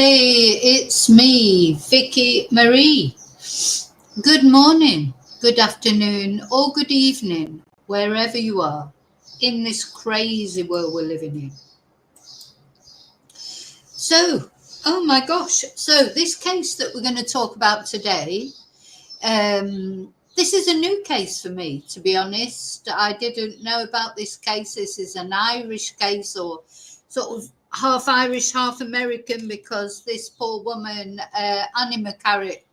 Hey, it's me, Vicky Marie. Good morning, good afternoon, or good evening, wherever you are in this crazy world we're living in. So, oh my gosh, so this case that we're going to talk about today, this is a new case for me, to be honest. I didn't know about this case. This is an Irish case, or sort of half Irish, half American, because this poor woman, Mc Carrick,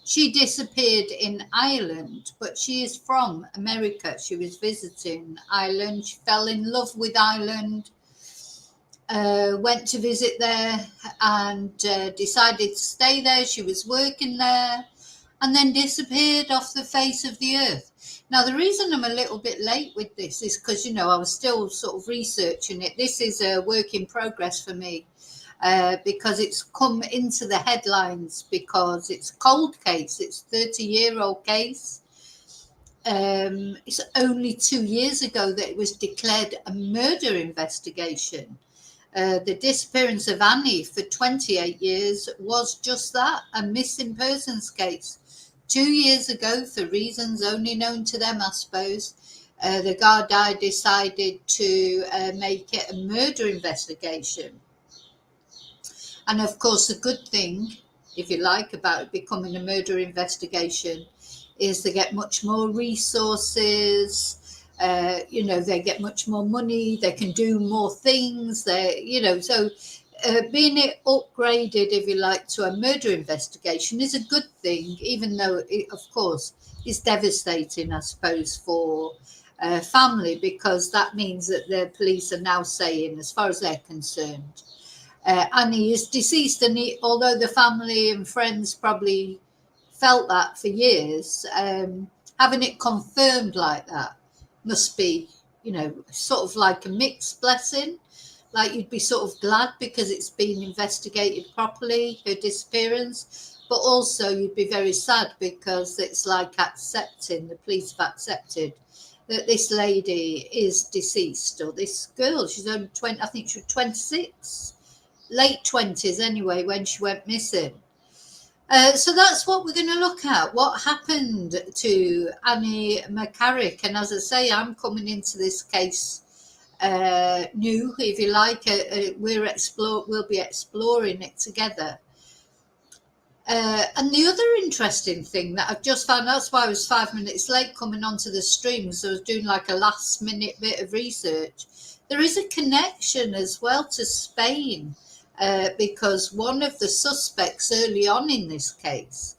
she disappeared in Ireland, but she is from America. She was visiting Ireland. She fell in love with Ireland, went to visit there and decided to stay there. She was working there and then disappeared off the face of the earth. Now, the reason I'm a little bit late with this is because, I was still sort of researching it. This is a work in progress for me because it's come into the headlines because it's a cold case. It's a 30-year-old case. It's only 2 years ago that it was declared a murder investigation. The disappearance of Annie for 28 years was just that, a missing persons case. 2 years ago, for reasons only known to them, I suppose, the Gardaí decided to make it a murder investigation. And of course, the good thing, if you like, about it becoming a murder investigation is they get much more resources. They get much more money, they can do more things, being it upgraded, if you like, to a murder investigation is a good thing, even though it, of course, is devastating, I suppose, for family, because that means that the police are now saying, as far as they're concerned, Annie is deceased, and although the family and friends probably felt that for years, having it confirmed like that must be, sort of like a mixed blessing. Like, you'd be sort of glad because it's been investigated properly, her disappearance, but also you'd be very sad because it's like accepting, the police have accepted that this lady is deceased, or this girl, she's only 20, I think she was 26, late 20s anyway, when she went missing. So that's what we're going to look at. What happened to Mc Carrick? And as I say, I'm coming into this case new, if you like. We'll be exploring it together. And the other interesting thing that I've just found, that's why I was 5 minutes late coming onto the stream, so I was doing like a last minute bit of research. There is a connection as well to Spain. Because one of the suspects early on in this case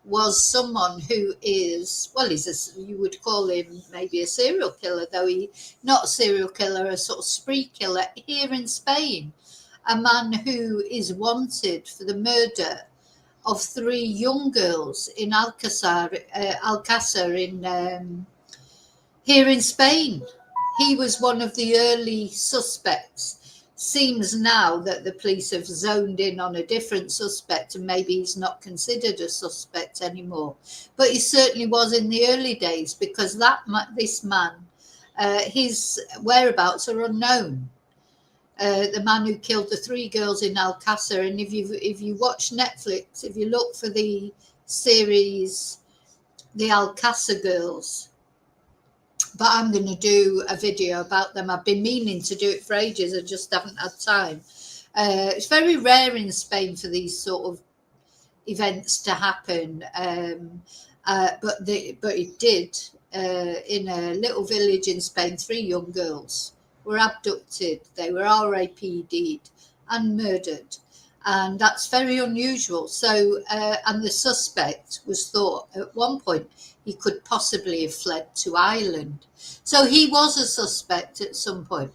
was someone who is, you would call him maybe a serial killer, though not a serial killer, a sort of spree killer here in Spain. A man who is wanted for the murder of 3 young girls in Alcázar here in Spain. He was one of the early suspects. Seems now that the police have zoned in on a different suspect, and maybe he's not considered a suspect anymore. But he certainly was in the early days, because this man, his whereabouts are unknown. The man who killed the 3 girls in Alcázar, and if you watch Netflix, if you look for the series, the Alcázar girls. But I'm going to do a video about them. I've been meaning to do it for ages. I just haven't had time. It's very rare in Spain for these sort of events to happen. But it did. In a little village in Spain, 3 young girls were abducted. They were RAPD'd and murdered. And that's very unusual. So, and the suspect was thought at one point he could possibly have fled to Ireland. So he was a suspect at some point.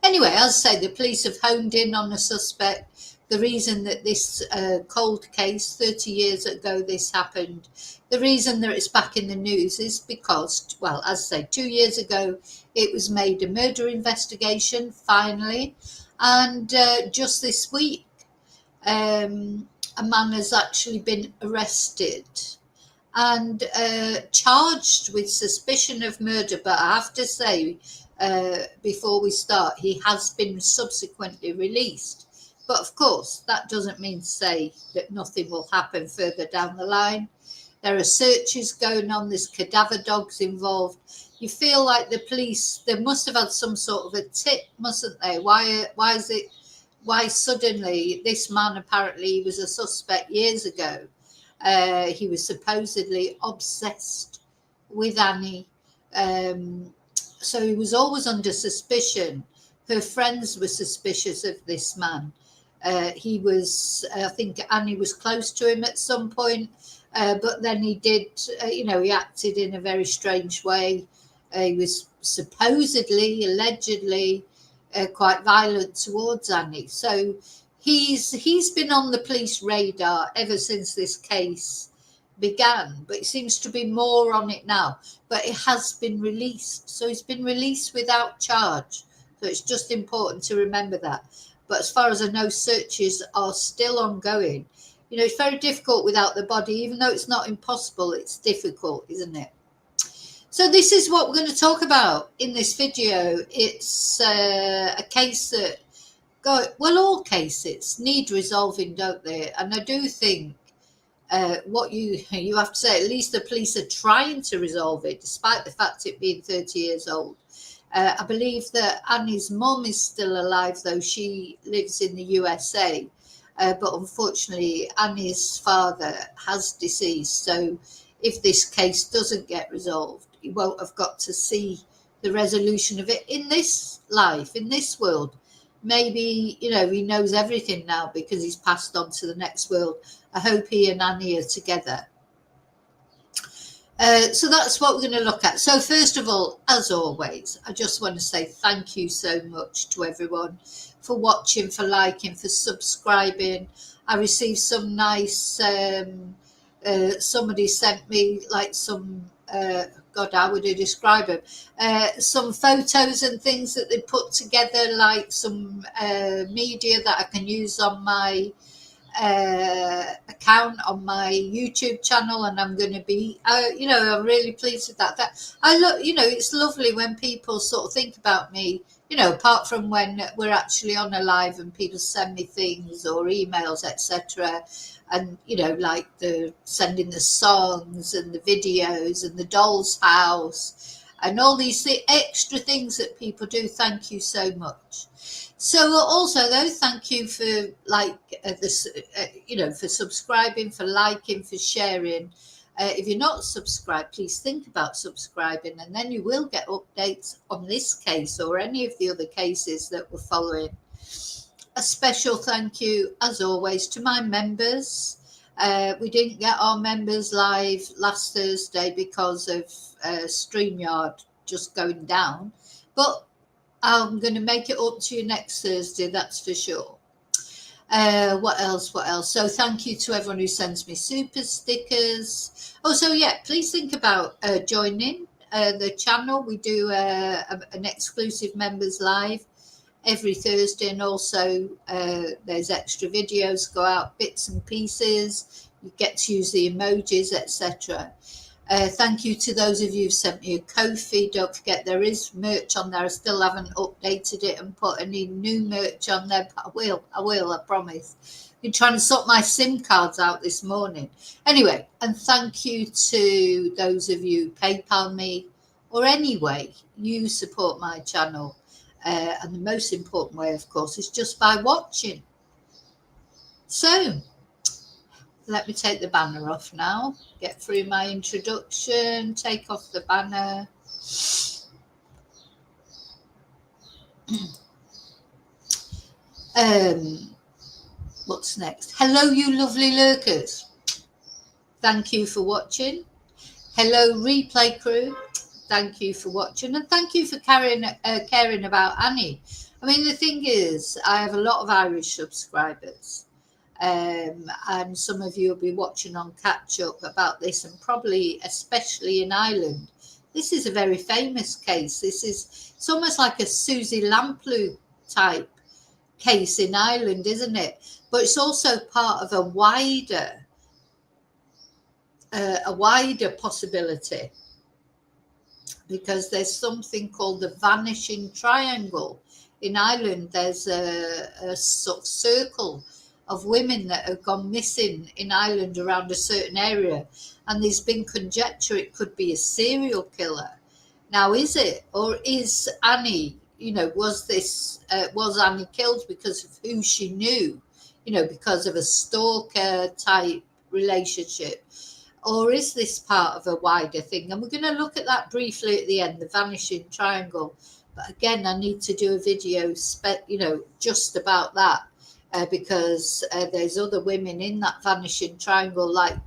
Anyway, as I say, the police have honed in on the suspect. The reason that this cold case, 30 years ago this happened, the reason that it's back in the news is because, well, as I say, 2 years ago it was made a murder investigation, finally. And just this week, a man has actually been arrested and charged with suspicion of murder. But I have to say, before we start, he has been subsequently released But of course, that doesn't mean to say that nothing will happen further down the line. There are searches going on, there's cadaver dogs involved. You feel like the police, they must have had some sort of a tip, mustn't they? Why suddenly this man, apparently he was a suspect years ago. He was supposedly obsessed with Annie. So he was always under suspicion. Her friends were suspicious of this man. He was, I think Annie was close to him at some point, but then he did, he acted in a very strange way. He was supposedly, allegedly, quite violent towards Annie. So he's been on the police radar ever since this case began, but it seems to be more on it now. But it has been released. So he's been released without charge. So it's just important to remember that. But as far as I know, searches are still ongoing. It's very difficult without the body, even though it's not impossible, it's difficult, isn't it? So this is what we're going to talk about in this video. It's a case that, all cases need resolving, don't they? And I do think what you have to say, at least the police are trying to resolve it, despite the fact it being 30 years old. I believe that Annie's mum is still alive, though she lives in the USA. But unfortunately, Annie's father has deceased. So if this case doesn't get resolved, he won't have got to see the resolution of it in this life, in this world. Maybe, he knows everything now because he's passed on to the next world. I hope he and Annie are together. So that's what we're going to look at. So first of all, as always, I just want to say thank you so much to everyone for watching, for liking, for subscribing. I received some nice, somebody sent me like some, how would I describe them? Some photos and things that they put together, like some media that I can use on my account on my YouTube channel, and I'm going to be, I'm really pleased with that. I look, it's lovely when people sort of think about me, apart from when we're actually on a live and people send me things or emails, etc. And, like sending the songs and the videos and the doll's house and all these extra things that people do. Thank you so much. So also, though, thank you for for subscribing, for liking, for sharing. If you're not subscribed, please think about subscribing, and then you will get updates on this case or any of the other cases that we're following. A special thank you, as always, to my members. We didn't get our members live last Thursday because of StreamYard just going down, but I'm going to make it up to you next Thursday, that's for sure. What else? So thank you to everyone who sends me super stickers. Please think about joining the channel. We do an exclusive members live every Thursday, and also there's extra videos go out, bits and pieces. You get to use the emojis, etc. Thank you to those of you who sent me a Ko-fi. Don't forget, there is merch on there. I still haven't updated it and put any new merch on there, but I will, I promise. Been trying to sort my SIM cards out this morning. Anyway, and thank you to those of you who PayPal me, or any way you support my channel. And the most important way, of course, is just by watching. So let me take the banner off now, get through my introduction, take off the banner. What's next? Hello, you lovely lurkers. Thank you for watching. Hello, replay crew. Thank you for watching, and thank you for caring about Annie. I mean, the thing is, I have a lot of Irish subscribers. And some of you will be watching on catch up about this, and probably especially in Ireland. This is a very famous case. It's almost like a Susie Lamplugh type case in Ireland, isn't it? But it's also part of a wider possibility, because there's something called the vanishing triangle in Ireland, there's a sort of circle of women that have gone missing in Ireland around a certain area, and there's been conjecture it could be a serial killer. Now, is it, or is Annie, was Annie killed because of who she knew, because of a stalker type relationship? Or is this part of a wider thing? And we're going to look at that briefly at the end, the vanishing triangle. But again, I need to do a video, just about that, because there's other women in that vanishing triangle, like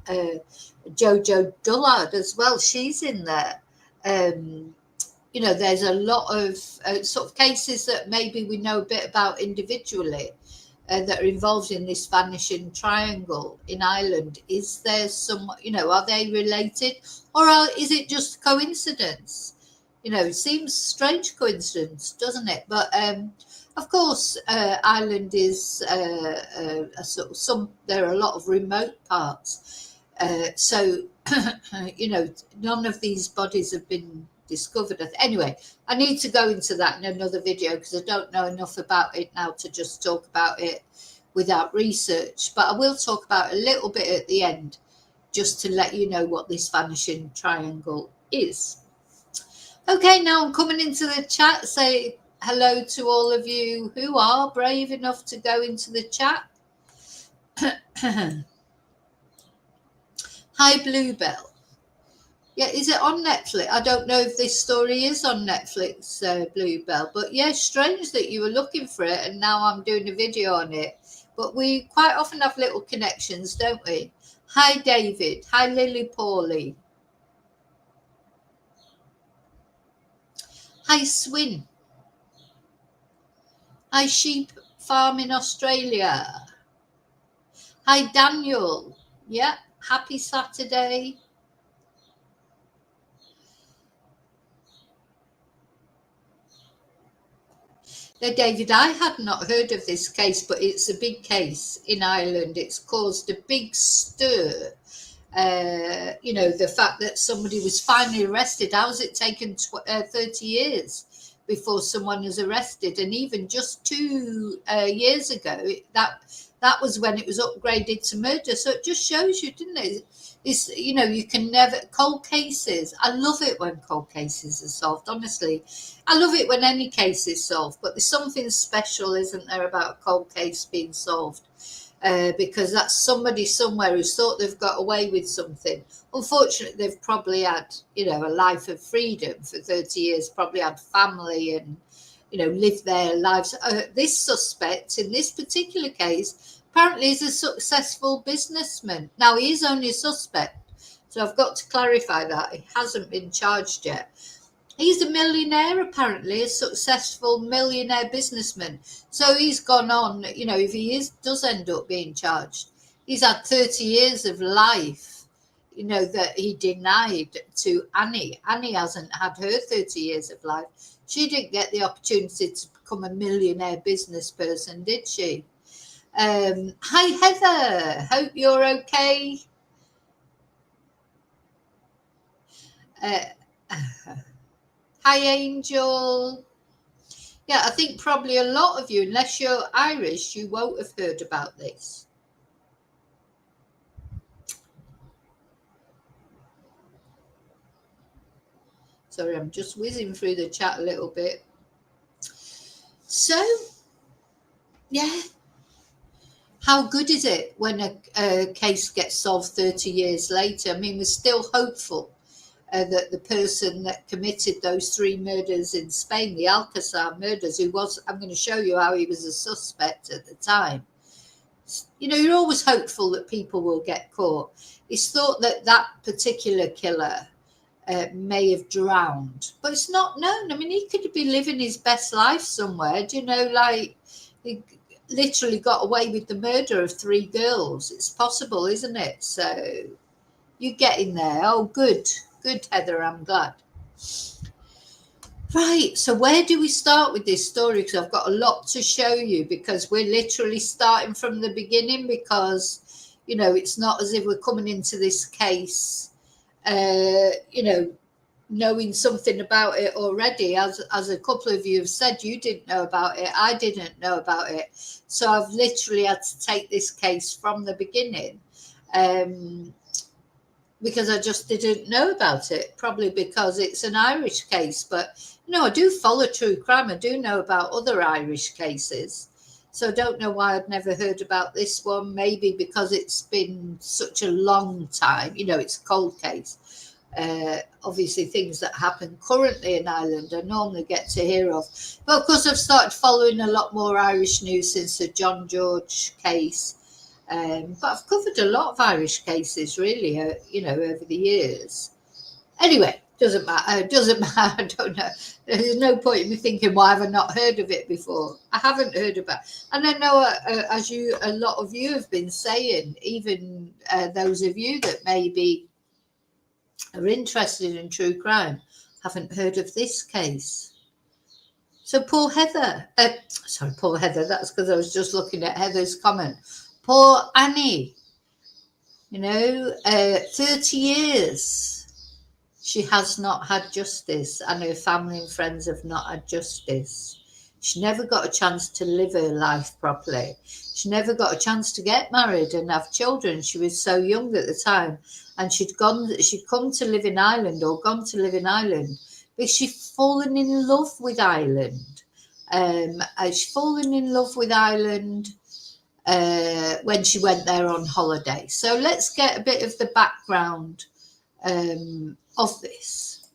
Jojo Dullard as well. She's in there. There's a lot of sort of cases that maybe we know a bit about individually that are involved in this vanishing triangle in Ireland. Is there some, are they related, or is it just coincidence? It seems strange coincidence, doesn't it? But of course, Ireland is a sort of there are a lot of remote parts, so none of these bodies have been discovered. Anyway, I need to go into that in another video because I don't know enough about it now to just talk about it without research, but I will talk about it a little bit at the end just to let you know what this vanishing triangle is. Okay, now I'm coming into the chat. Say hello to all of you who are brave enough to go into the chat. Hi, Bluebell. Yeah, is it on Netflix? I don't know if this story is on Netflix, Bluebell. But yeah, strange that you were looking for it and now I'm doing a video on it. But we quite often have little connections, don't we? Hi, David. Hi, Lily Paulie. Hi, Swin. Hi, Sheep Farm in Australia. Hi, Daniel. Yeah, happy Saturday. Now, David, I had not heard of this case, but it's a big case in Ireland. It's caused a big stir. The fact that somebody was finally arrested. How has it taken 30 years before someone is arrested? And even just 2 years ago, that was when it was upgraded to murder. So it just shows you, didn't it? It's, you can never, cold cases. I love it when cold cases are solved, honestly. I love it when any case is solved, but there's something special, isn't there, about a cold case being solved? Because that's somebody somewhere who thought they've got away with something. Unfortunately, they've probably had, a life of freedom for 30 years, probably had family and, lived their lives. This suspect in this particular case apparently is a successful businessman. Now, he is only a suspect, so I've got to clarify that. He hasn't been charged yet. He's a millionaire, apparently, a successful millionaire businessman. So he's gone on, if he does end up being charged, he's had 30 years of life, that he denied to Annie. Annie hasn't had her 30 years of life. She didn't get the opportunity to become a millionaire business person, did she? Hi, Heather. Hope you're okay. Hi, Angel. Yeah, I think probably a lot of you, unless you're Irish, you won't have heard about this. Sorry, I'm just whizzing through the chat a little bit. So, yeah. How good is it when a case gets solved 30 years later? I mean, we're still hopeful that the person that committed those 3 murders in Spain, the Alcazar murders, I'm going to show you how he was a suspect at the time. You're always hopeful that people will get caught. It's thought that particular killer may have drowned, but it's not known. I mean, he could be living his best life somewhere. He literally got away with the murder of 3 girls. It's possible, isn't it? So you're getting there. Oh, good, Heather, I'm glad. Right, so where do we start with this story? Because I've got a lot to show you, because we're literally starting from the beginning, because it's not as if we're coming into this case knowing something about it already. As a couple of you have said, you didn't know about it. I didn't know about it. So I've literally had to take this case from the beginning. Because I just didn't know about it, probably because it's an Irish case. But, I do follow true crime. I do know about other Irish cases. So I don't know why I'd never heard about this one. Maybe because it's been such a long time. It's a cold case. Obviously, things that happen currently in Ireland I normally get to hear of. But, of course, I've started following a lot more Irish news since the John George case. But I've covered a lot of Irish cases, really, over the years. Anyway, doesn't matter. I don't know. There's no point in me thinking, why have I not heard of it before? I haven't heard about it. And I know, a lot of you have been saying, even those of you that maybe are interested in true crime, haven't heard of this case. So poor Heather. Poor Heather. That's because I was just looking at Heather's comment. Poor Annie, 30 years she has not had justice, and her family and friends have not had justice. She never got a chance to live her life properly. She never got a chance to get married and have children. She was so young at the time, and she'd come to live in Ireland, or gone to live in Ireland, because she'd fallen in love with Ireland. She'd fallen in love with Ireland when she went there on holiday. So let's get a bit of the background of this.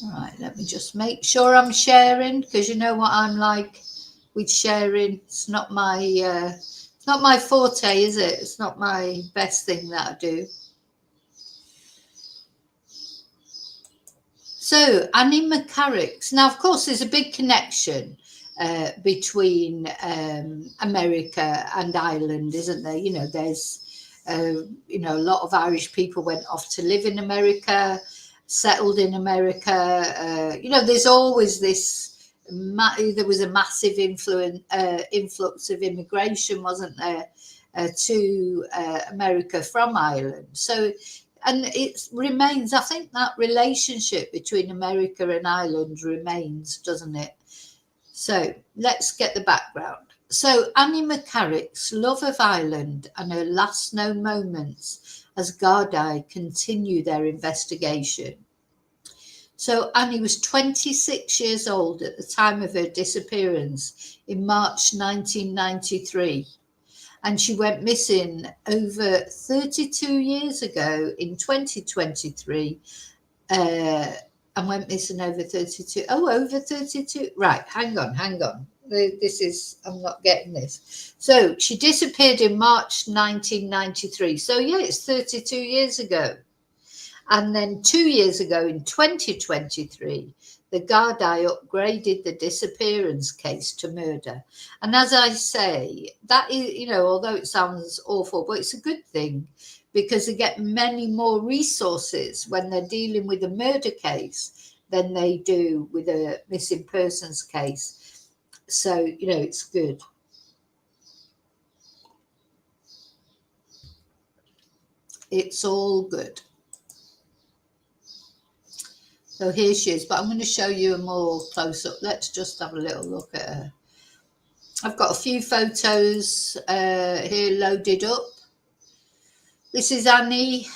Right, let me just make sure I'm sharing, because you know what I'm like with sharing. It's not my forte, is it? It's not my best thing that I do. So, Annie McCarrick. Now, of course, there's a big connection between America and Ireland, isn't there? There's, a lot of Irish people went off to live in America, settled in America. There's always this, there was a massive influx of immigration, wasn't there, to America from Ireland. So, and it remains, I think that relationship between America and Ireland remains, doesn't it? So let's get the background. So Annie McCarrick's love of Ireland and her last known moments as Gardaí continue their investigation. So Annie was 26 years old at the time of her disappearance in March 1993. And she went missing over 32 years ago in 2023, and went missing over 32. Oh, over 32. Right, hang on. I'm not getting this. So she disappeared in March 1993. So yeah, it's 32 years ago. And then 2 years ago in 2023, the Gardaí upgraded the disappearance case to murder. And as I say, that is, although it sounds awful, but it's a good thing, because they get many more resources when they're dealing with a murder case than they do with a missing persons case. So, it's good. It's all good. So here she is, but I'm going to show you a more close-up. Let's just have a little look at her. I've got a few photos here loaded up. This is Annie.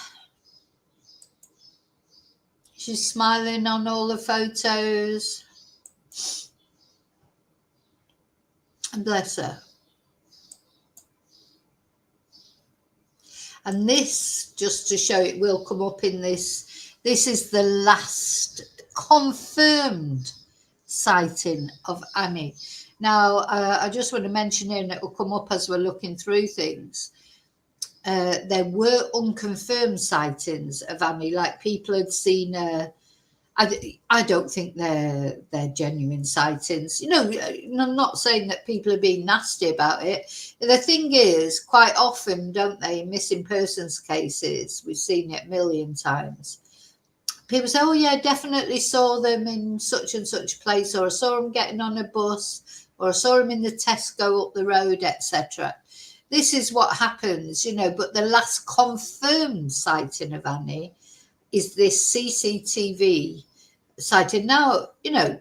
She's smiling on all the photos. And bless her. And this, just to show, it will come up in this. This is the last confirmed sighting of Annie. Now, I just want to mention here, and it will come up as we're looking through things. There were unconfirmed sightings of Annie, like people had seen her. I don't think they're genuine sightings. I'm not saying that people are being nasty about it. The thing is, quite often, don't they, in missing persons cases, we've seen it a million times. People say, oh, yeah, I definitely saw them in such and such place, or I saw them getting on a bus, or I saw them in the Tesco up the road, etc. this is what happens, but the last confirmed sighting of Annie is this CCTV sighting. Now,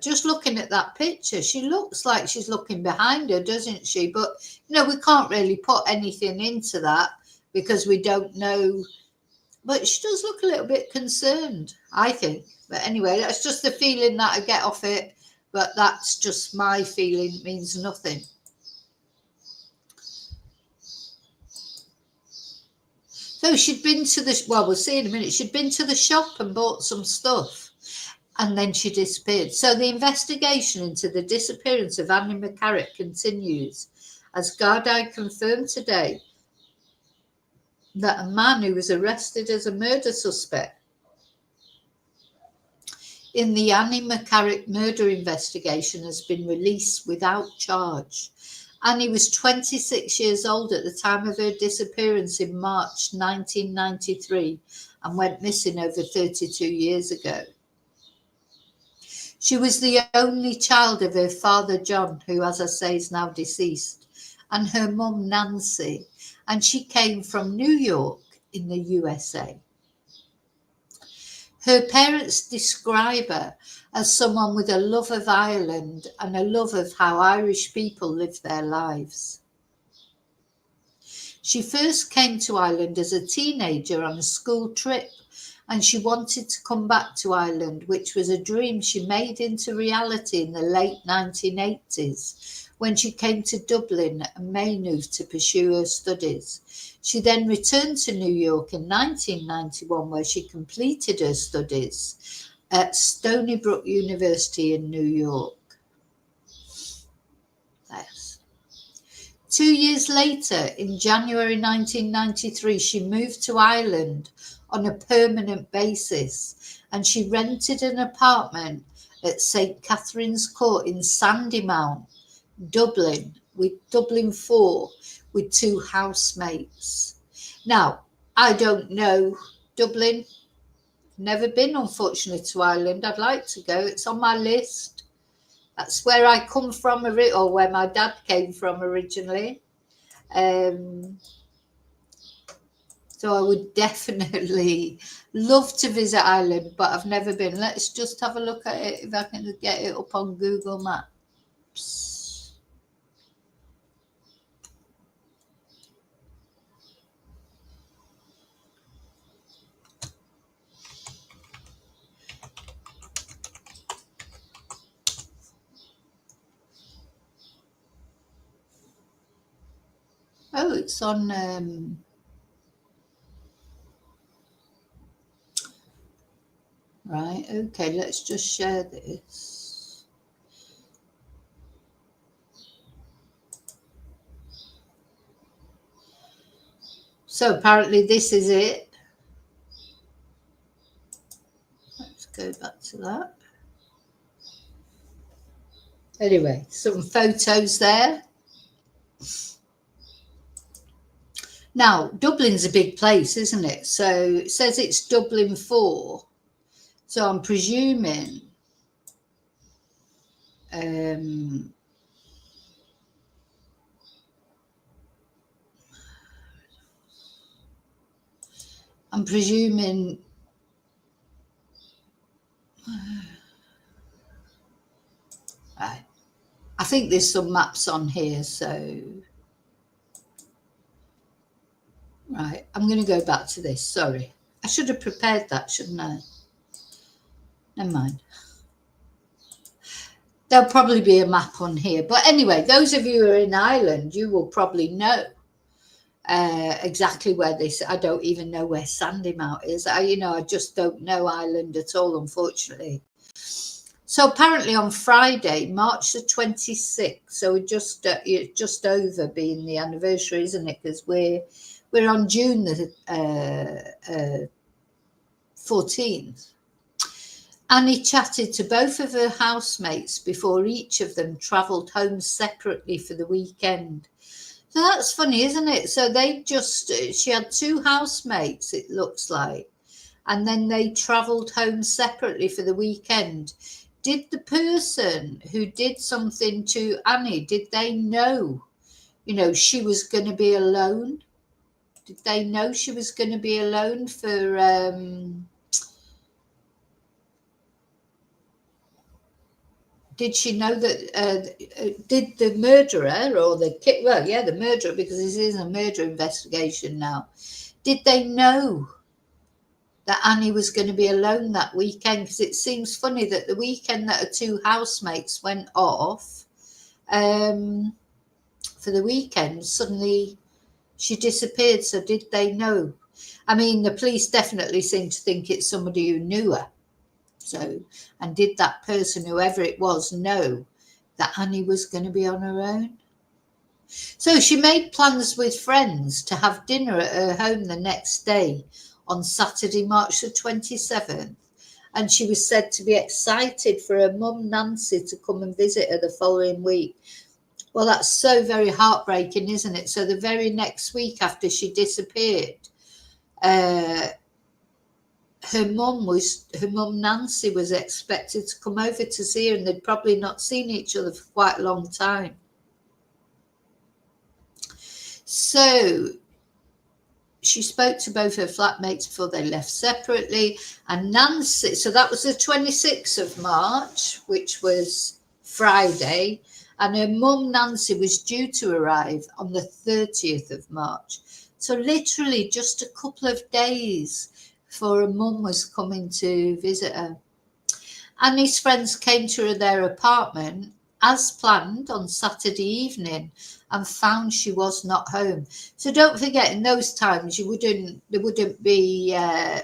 just looking at that picture, she looks like she's looking behind her, doesn't she? But, we can't really put anything into that because we don't know. But she does look a little bit concerned, I think. But anyway, that's just the feeling that I get off it. But that's just my feeling. It means nothing. So she'd been to we'll see in a minute. She'd been to the shop and bought some stuff. And then she disappeared. So the investigation into the disappearance of Annie McCarrick continues, as Gardaí confirmed today that a man who was arrested as a murder suspect in the Annie McCarrick murder investigation has been released without charge. Annie was 26 years old at the time of her disappearance in March 1993 and went missing over 32 years ago. She was the only child of her father, John, who, as I say, is now deceased, and her mum, Nancy, and she came from New York in the USA. Her parents describe her as someone with a love of Ireland and a love of how Irish people live their lives. She first came to Ireland as a teenager on a school trip, and she wanted to come back to Ireland, which was a dream she made into reality in the late 1980s when she came to Dublin and Maynooth to pursue her studies. She then returned to New York in 1991, where she completed her studies at Stony Brook University in New York. Yes. 2 years later, in January 1993, she moved to Ireland on a permanent basis, and she rented an apartment at St. Catherine's Court in Sandymount, Dublin 4, with 2 housemates. Now, I don't know Dublin. Never been, unfortunately, to Ireland. I'd like to go. It's on my list. That's where I come from, or where my dad came from originally. So I would definitely love to visit Ireland, but I've never been. Let's just have a look at it, if I can get it up on Google Maps. Oh, it's on... Right, okay, let's just share this. So apparently this is it. Let's go back to that. Anyway, some photos there. Now, Dublin's a big place, isn't it? So it says it's Dublin 4. So I'm presuming right. I think there's some maps on here, so right, I'm going to go back to this. Sorry, I should have prepared that, shouldn't I? Never mind. There'll probably be a map on here. But anyway, those of you who are in Ireland, you will probably know exactly where this. I don't even know where Sandymount is. I just don't know Ireland at all, unfortunately. So apparently on Friday, March the 26th, so we're just over being the anniversary, isn't it? Because we're on June the 14th. Annie chatted to both of her housemates before each of them travelled home separately for the weekend. So that's funny, isn't it? So she had 2 housemates, it looks like, and then they travelled home separately for the weekend. Did the person who did something to Annie, did they know you know, she was going to be alone. Did they know she was going to be alone for did she know that did the murderer or the the murderer, because this is a murder investigation now, did they know that Annie was going to be alone that weekend? Because it seems funny that the weekend that her two housemates went off for the weekend, suddenly she disappeared. So did they know? I mean, the police definitely seem to think it's somebody who knew her. So, and did that person, whoever it was, know that Annie was going to be on her own? So she made plans with friends to have dinner at her home the next day on Saturday, March the 27th. And she was said to be excited for her mum, Nancy, to come and visit her the following week. Well, that's so very heartbreaking, isn't it? So the very next week after she disappeared, her mum Nancy was expected to come over to see her, and they'd probably not seen each other for quite a long time. So she spoke to both her flatmates before they left separately, and Nancy, so that was the 26th of March, which was Friday, and her mum Nancy was due to arrive on the 30th of March. So literally just a couple of days before her mum was coming to visit her. Annie's friends came to their apartment as planned on Saturday evening and found she was not home. So don't forget, in those times there wouldn't be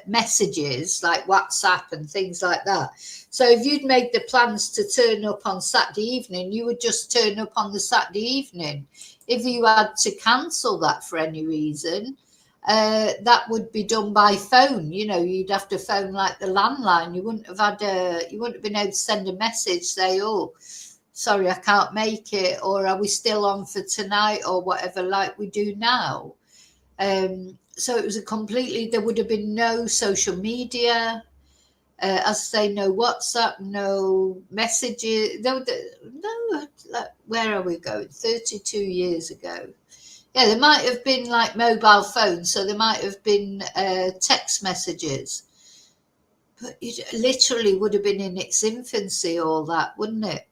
messages like WhatsApp and things like that. So if you'd made the plans to turn up on Saturday evening, you would just turn up on the Saturday evening. If you had to cancel that for any reason, that would be done by phone. You know, you'd have to phone like the landline. You wouldn't have been able to send a message, say, oh, sorry, I can't make it, or are we still on for tonight, or whatever, like we do now. So it was there would have been no social media, as I say, no WhatsApp, no messages. No, where are we going? 32 years ago. Yeah, there might have been like mobile phones, so there might have been text messages. But it literally would have been in its infancy, all that, wouldn't it?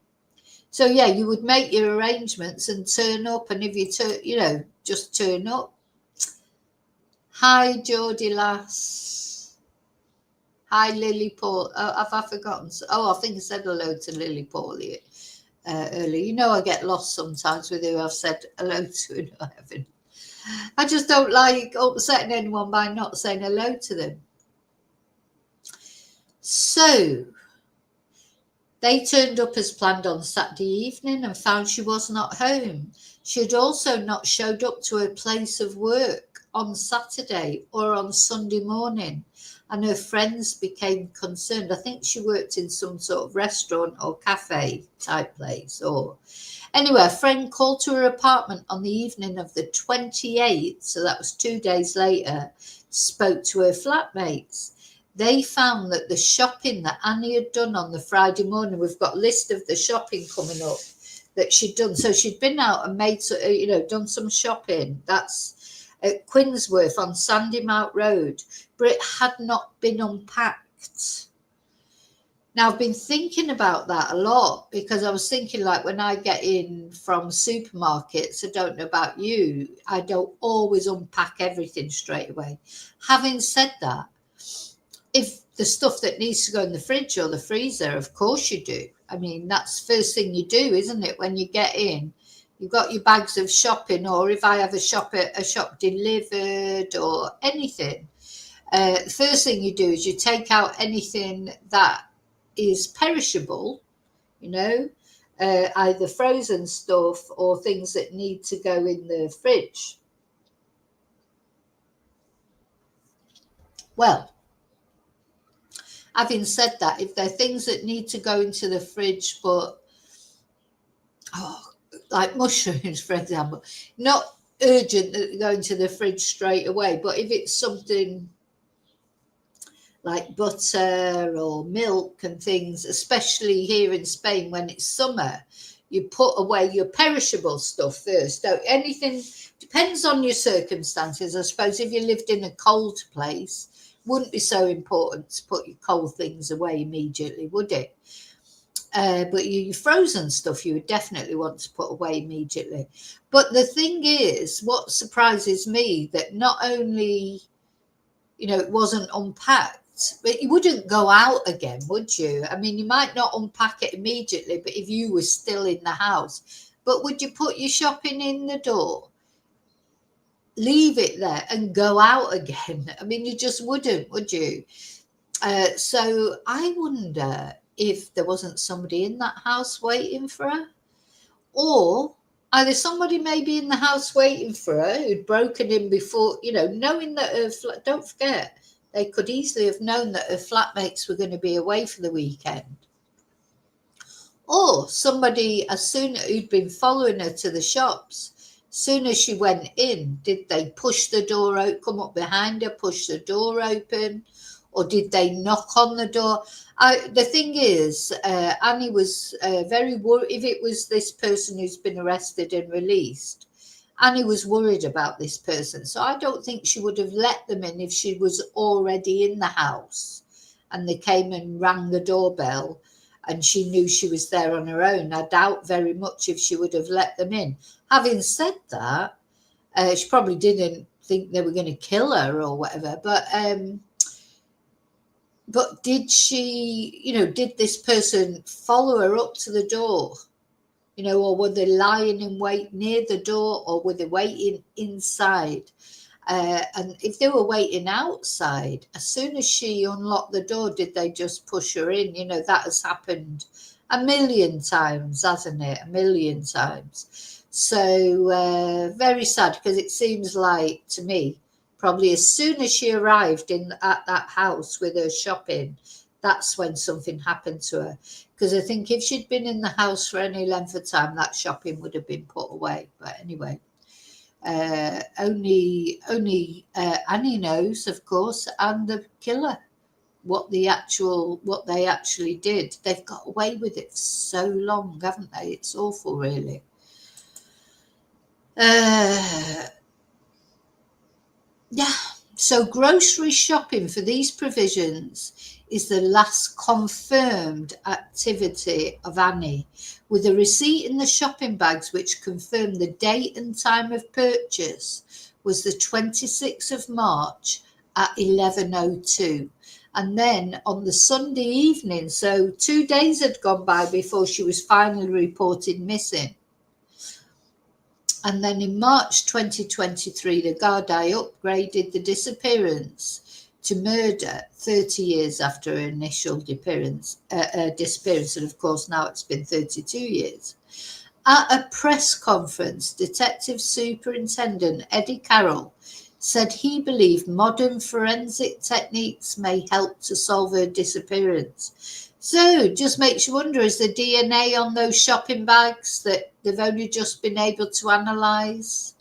So, yeah, you would make your arrangements and turn up, and if you just turn up. Hi, Geordie lass. Hi, Lily Paul. Oh, have I forgotten? Oh, I think I said hello to Lily Paulie earlier. You know, I get lost sometimes with who I've said hello to and who I haven't. I just don't like upsetting anyone by not saying hello to them. So they turned up as planned on Saturday evening and found she was not home. She had also not showed up to her place of work on Saturday or on Sunday morning, and her friends became concerned. I think she worked in some sort of restaurant or cafe type place. Anyway, a friend called to her apartment on the evening of the 28th, so that was 2 days later, spoke to her flatmates. They found that the shopping that Annie had done on the Friday morning, we've got a list of the shopping coming up that she'd done. So she'd been out and made, done some shopping. That's at Quinsworth on Sandymount Road, but it had not been unpacked. Now, I've been thinking about that a lot, because I was thinking, like, when I get in from supermarkets, I don't know about you, I don't always unpack everything straight away. Having said that, if the stuff that needs to go in the fridge or the freezer, of course you do. I mean, that's the first thing you do, isn't it? When you get in, you've got your bags of shopping, or if I have a shop delivered or anything, the first thing you do is you take out anything that is perishable, either frozen stuff or things that need to go in the fridge. Well, having said that, if there are things that need to go into the fridge, but like mushrooms, for example, not urgent that they go into the fridge straight away, but if it's something like butter or milk and things, especially here in Spain when it's summer, you put away your perishable stuff first. Don't anything depends on your circumstances. I suppose if you lived in a cold place, wouldn't be so important to put your cold things away immediately, would it? But your frozen stuff you would definitely want to put away immediately. But the thing is, what surprises me, that not only, it wasn't unpacked, but you wouldn't go out again, would you? I mean, you might not unpack it immediately, but if you were still in the house, but would you put your shopping in the door, leave it there and go out again? I mean, you just wouldn't, would you? So I wonder if there wasn't somebody in that house waiting for her, or either somebody maybe in the house waiting for her who'd broken in before, knowing that her flat, don't forget, they could easily have known that her flatmates were going to be away for the weekend. Or somebody, who'd been following her to the shops, soon as she went in, did they push the door out, come up behind her, push the door open, or did they knock on the door? The thing is, Annie was very worried. If it was this person who's been arrested and released, Annie was worried about this person. So I don't think she would have let them in if she was already in the house and they came and rang the doorbell and she knew she was there on her own. I doubt very much if she would have let them in. Having said that, she probably didn't think they were going to kill her or whatever. But did she, did this person follow her up to the door? Or were they lying in wait near the door, or were they waiting inside? And if they were waiting outside, as soon as she unlocked the door, did they just push her in? That has happened a million times, hasn't it? A million times. So very sad, because it seems like, to me, probably as soon as she arrived at that house with her shopping, that's when something happened to her. Because I think if she'd been in the house for any length of time, that shopping would have been put away. But anyway, only Annie knows, of course, and the killer, what they actually did. They've got away with it for so long, haven't they? It's awful, really. Yeah. So grocery shopping for these provisions is the last confirmed activity of Annie, with a receipt in the shopping bags which confirmed the date and time of purchase was the 26th of March at 11:02. And then on the Sunday evening, so 2 days had gone by before she was finally reported missing. And then in March 2023, the Gardaí upgraded the disappearance to murder 30 years after her initial disappearance. And of course, now it's been 32 years. At a press conference, Detective Superintendent Eddie Carroll said he believed modern forensic techniques may help to solve her disappearance. So just makes you wonder, is the DNA on those shopping bags that they've only just been able to analyse?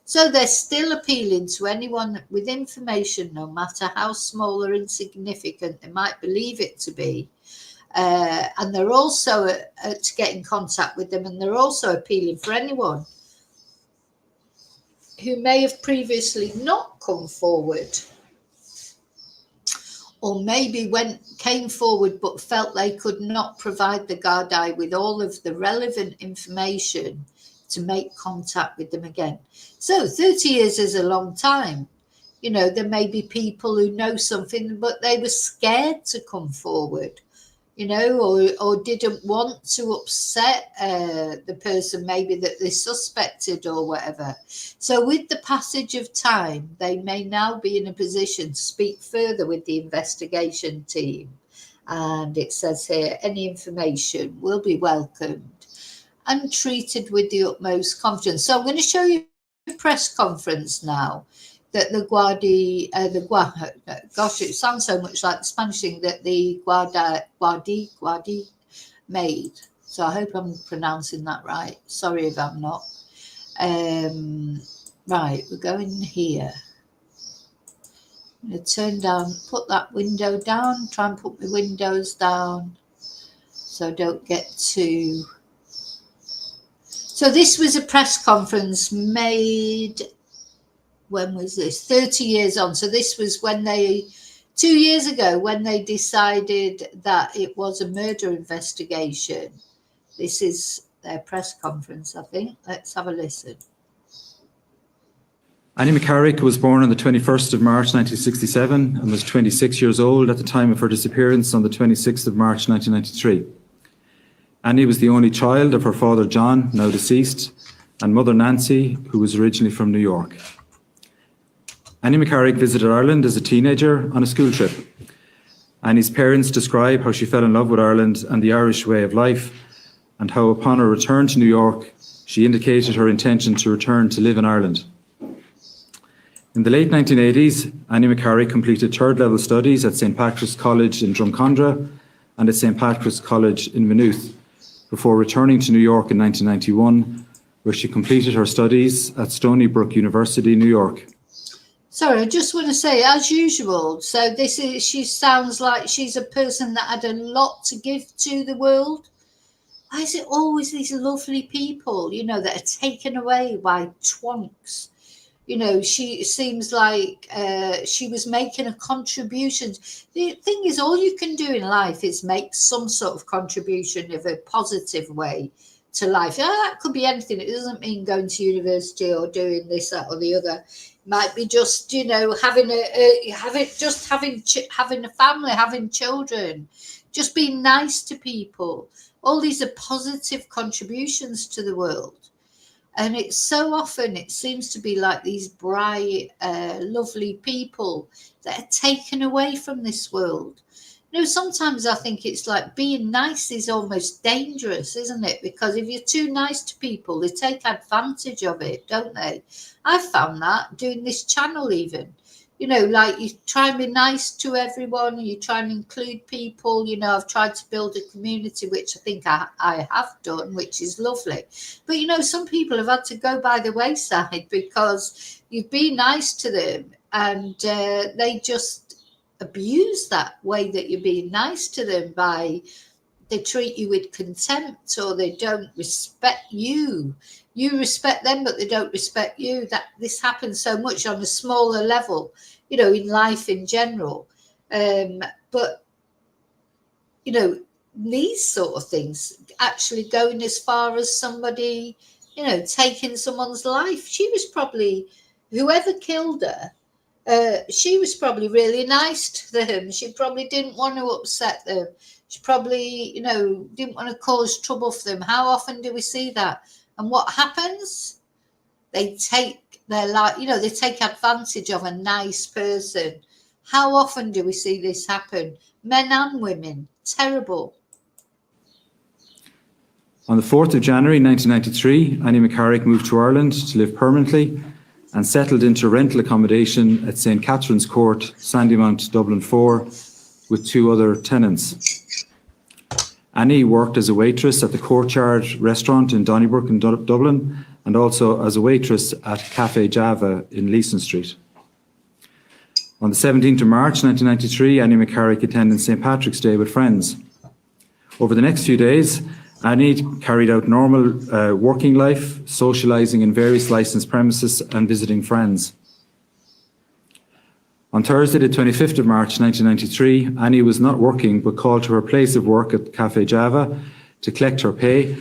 So they're still appealing to anyone with information, no matter how small or insignificant they might believe it to be. And they're also to get in contact with them, and they're also appealing for anyone who may have previously not come forward, or maybe came forward but felt they could not provide the Gardaí with all of the relevant information to make contact with them again. So 30 years is a long time. There may be people who know something, but they were scared to come forward, or didn't want to upset the person maybe that they suspected or whatever. So with the passage of time, they may now be in a position to speak further with the investigation team. And it says here, any information will be welcomed and treated with the utmost confidence. So I'm going to show you a press conference now that the Gardaí, gosh, it sounds so much like the Spanish thing, that the Gardaí made. So I hope I'm pronouncing that right. Sorry if I'm not. Right, we're going here. I'm going to turn down, put that window down, try and put my windows down so I don't get too So this was a press conference made, when was this? 30 years on. So this was when 2 years ago, when they decided that it was a murder investigation. This is their press conference, I think. Let's have a listen. Annie McCarrick was born on the 21st of March 1967 and was 26 years old at the time of her disappearance on the 26th of March 1993. Annie was the only child of her father John, now deceased, and mother Nancy, who was originally from New York. Annie McCarrick visited Ireland as a teenager on a school trip. Annie's parents describe how she fell in love with Ireland and the Irish way of life, and how upon her return to New York, she indicated her intention to return to live in Ireland. In the late 1980s, Annie McCarrick completed third-level studies at St Patrick's College in Drumcondra and at St Patrick's College in Maynooth, before returning to New York in 1991, where she completed her studies at Stony Brook University, New York. Sorry, I just want to say, as usual, so she sounds like she's a person that had a lot to give to the world. Why is it always these lovely people, that are taken away by twonks? She seems like she was making a contribution. The thing is, all you can do in life is make some sort of contribution of a positive way to life. That could be anything. It doesn't mean going to university or doing this, that, or the other. It might be just, having a family, having children, just being nice to people. All these are positive contributions to the world. And it's so often, it seems to be like these bright, lovely people that are taken away from this world. Sometimes I think it's like being nice is almost dangerous, isn't it? Because if you're too nice to people, they take advantage of it, don't they? I've found that doing this channel even. Like you try and be nice to everyone, you try and include people. I've tried to build a community, which I think I have done, which is lovely. But, some people have had to go by the wayside because you've been nice to them and they just abuse that way that you're being nice to them they treat you with contempt, or they don't respect you. You respect them, but they don't respect you. That this happens so much on a smaller level, in life in general. But these sort of things actually going as far as somebody, taking someone's life. She was probably, whoever killed her, she was probably really nice to them. She probably didn't want to upset them. She probably, didn't want to cause trouble for them. How often do we see that? And what happens? They take their life, they take advantage of a nice person. How often do we see this happen? Men and women. Terrible. On the 4th of January 1993, Annie McCarrick moved to Ireland to live permanently and settled into rental accommodation at St Catherine's Court, Sandymount, Dublin 4, with 2 other tenants. Annie worked as a waitress at the Courtyard restaurant in Donnybrook in Dublin, and also as a waitress at Cafe Java in Leeson Street. On the 17th of March 1993, Annie McCarrick attended St Patrick's Day with friends. Over the next few days, Annie carried out normal working life, socialising in various licensed premises and visiting friends. On Thursday, the 25th of March 1993, Annie was not working but called to her place of work at Cafe Java to collect her pay.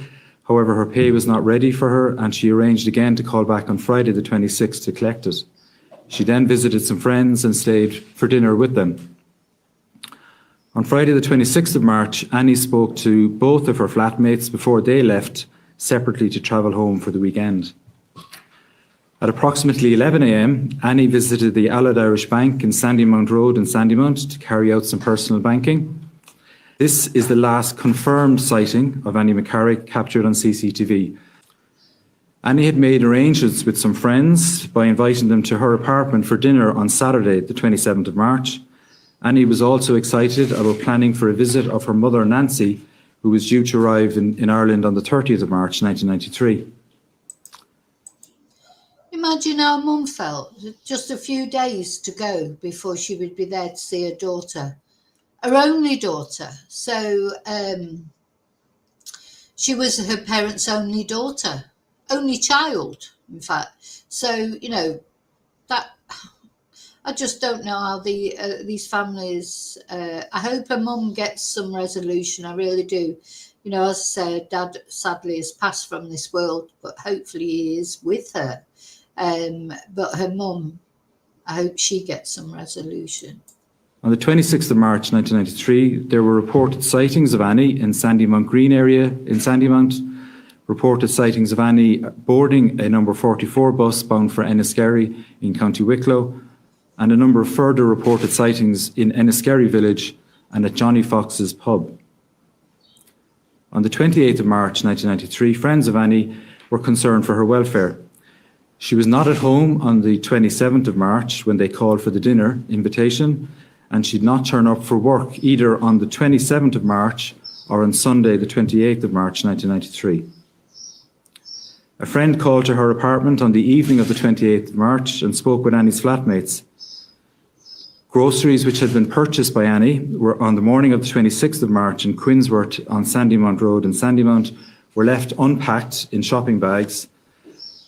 However, her pay was not ready for her and she arranged again to call back on Friday the 26th to collect it. She then visited some friends and stayed for dinner with them. On Friday the 26th of March, Annie spoke to both of her flatmates before they left separately to travel home for the weekend. At approximately 11 a.m, Annie visited the Allied Irish Bank in Sandymount Road in Sandymount to carry out some personal banking. This is the last confirmed sighting of Annie McCarrick captured on CCTV. Annie had made arrangements with some friends by inviting them to her apartment for dinner on Saturday, the 27th of March. Annie was also excited about planning for a visit of her mother, Nancy, who was due to arrive in Ireland on the 30th of March, 1993. Imagine how Mum felt, just a few days to go before she would be there to see her daughter, her only daughter. So she was her parents' only daughter. only child, in fact. So, you know, that I just don't know how these families. I hope her mum gets some resolution. I really do. You know, as I said, Dad sadly has passed from this world, but hopefully he is with her. But her mum, I hope she gets some resolution. On the 26th of March 1993, there were reported sightings of Annie in Sandymount Green area in Sandymount, reported sightings of Annie boarding a number 44 bus bound for Enniskerry in County Wicklow, and a number of further reported sightings in Enniskerry village and at Johnny Fox's pub. On the 28th of March 1993, friends of Annie were concerned for her welfare. She was not at home on the 27th of March when they called for the dinner invitation, and she'd not turn up for work either on the 27th of March or on Sunday, the 28th of March 1993. A friend called to her apartment on the evening of the 28th of March and spoke with Annie's flatmates. Groceries which had been purchased by Annie were on the morning of the 26th of March in Quinsworth on Sandymount Road in Sandymount were left unpacked in shopping bags,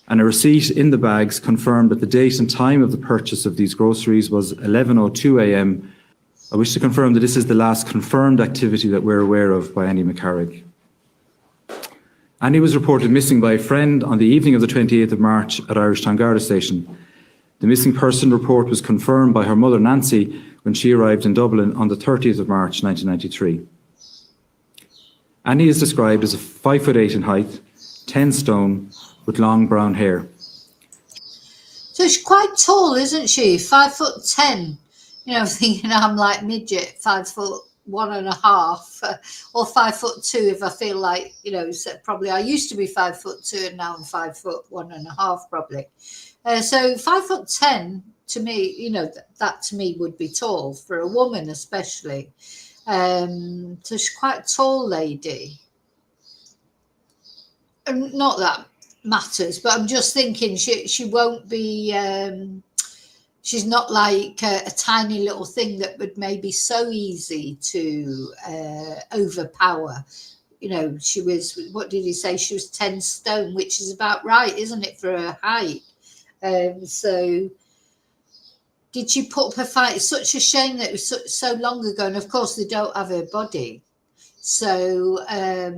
and a receipt in the bags confirmed that the date and time of the purchase of these groceries was 11:02 a.m. I wish to confirm that this is the last confirmed activity that we're aware of by Annie McCarrick. Annie was reported missing by a friend on the evening of the 28th of March at Irish Town Garda Station. The missing person report was confirmed by her mother Nancy when she arrived in Dublin on the 30th of March 1993. Annie is described as 5'8" in height, 10 stone, with long brown hair. So she's quite tall, isn't she? 5'10". You know, thinking I'm like midget, 5'1.5", or 5'2" if I feel like, you know, so probably I used to be 5'2" and now I'm 5'1.5" probably. So 5'10" to me, you know, that to me would be tall for a woman, especially. So she's quite a tall lady. And not that matters, but I'm just thinking she won't be. She's not like a tiny little thing that would maybe so easy to overpower. You know, she was, what did he say? She was 10 stone, which is about right, isn't it, for her height? So did she put up a fight? It's such a shame that it was so long ago. And of course, they don't have her body. So I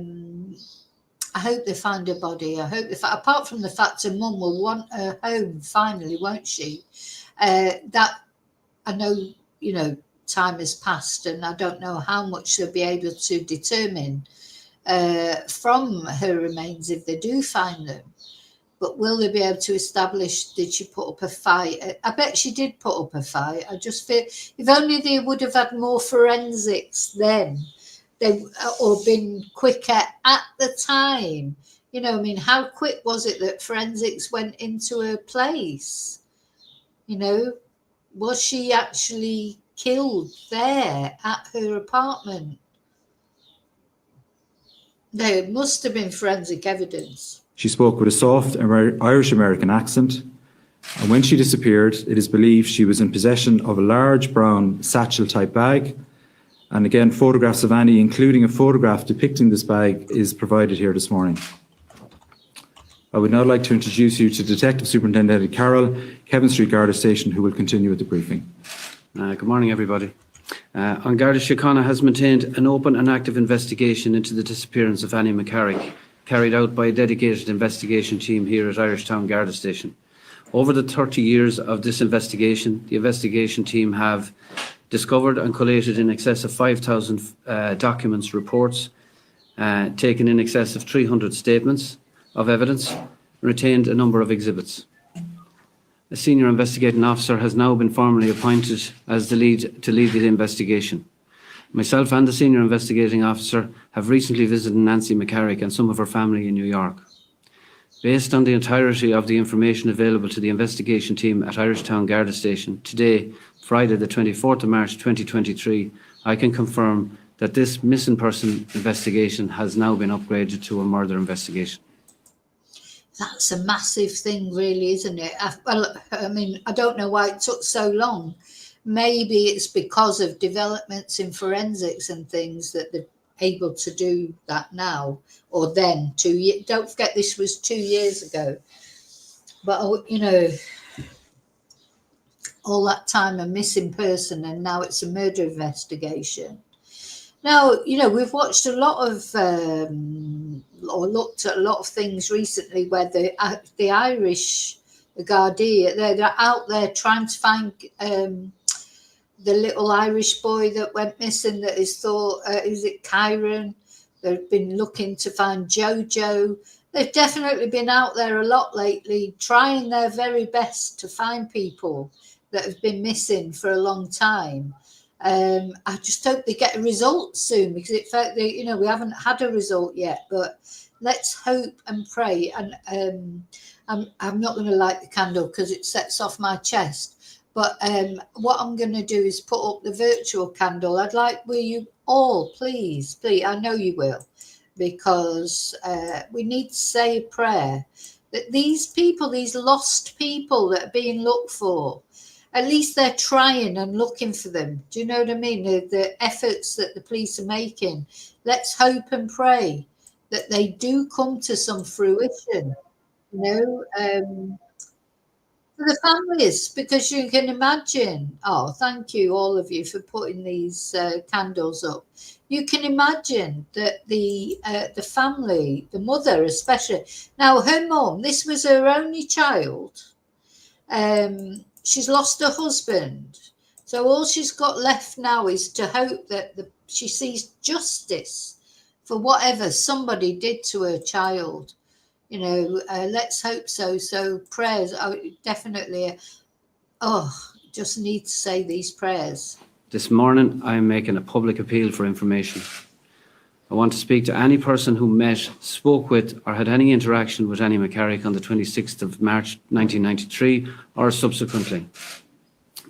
hope they find her body. I hope, apart from the fact her mum will want her home finally, won't she? That I know, you know, time has passed and I don't know how much they'll be able to determine from her remains if they do find them. But will they be able to establish, did she put up a fight? I bet she did put up a fight. I just feel if only they would have had more forensics then, or been quicker at the time. You know, I mean, how quick was it that forensics went into her place? You know, was she actually killed there at her apartment? There must have been forensic evidence. She spoke with a soft Irish-American accent, and when she disappeared, it is believed she was in possession of a large brown satchel-type bag. And again, photographs of Annie, including a photograph depicting this bag, is provided here this morning. I would now like to introduce you to Detective Superintendent Eddie Carroll, Kevin Street Garda Station, who will continue with the briefing. Good morning, everybody. An Garda Síochána has maintained an open and active investigation into the disappearance of Annie McCarrick, carried out by a dedicated investigation team here at Irish Town Garda Station. Over the 30 years of this investigation, the investigation team have discovered and collated in excess of 5,000 documents, reports, taken in excess of 300 statements of evidence, retained a number of exhibits. A senior investigating officer has now been formally appointed as to lead the investigation. Myself and the senior investigating officer have recently visited Nancy McCarrick and some of her family in New York. Based on the entirety of the information available to the investigation team at Irish Town Garda Station today, Friday the 24th of March 2023, I can confirm that this missing person investigation has now been upgraded to a murder investigation. That's a massive thing, really, isn't it? Well, I mean, I don't know why it took so long. Maybe it's because of developments in forensics and things that able to do that now or then. Don't forget, this was 2 years ago. But, you know, all that time a missing person, and now it's a murder investigation. Now, you know, we've watched a lot of, or looked at a lot of things recently where the Irish, the Gardaí, they're out there trying to find the little Irish boy that went missing that is thought, is it Kyron? They've been looking to find Jojo. They've definitely been out there a lot lately, trying their very best to find people that have been missing for a long time. I just hope they get a result soon, because it felt that, you know, we haven't had a result yet, but let's hope and pray. And I'm not going to light the candle because it sets off my chest. But what I'm going to do is put up the virtual candle. I'd like, will you all, please, I know you will, because we need to say a prayer that these people, these lost people that are being looked for, at least they're trying and looking for them. Do you know what I mean? The efforts that the police are making. Let's hope and pray that they do come to some fruition, you know, for the families, because you can imagine, oh, thank you, all of you, for putting these candles up. You can imagine that the family, the mother especially, now her mum, this was her only child. She's lost her husband. So all she's got left now is to hope that she sees justice for whatever somebody did to her child. You know, let's hope so. So prayers, definitely, just need to say these prayers. This morning, I am making a public appeal for information. I want to speak to any person who met, spoke with, or had any interaction with Annie McCarrick on the 26th of March 1993 or subsequently.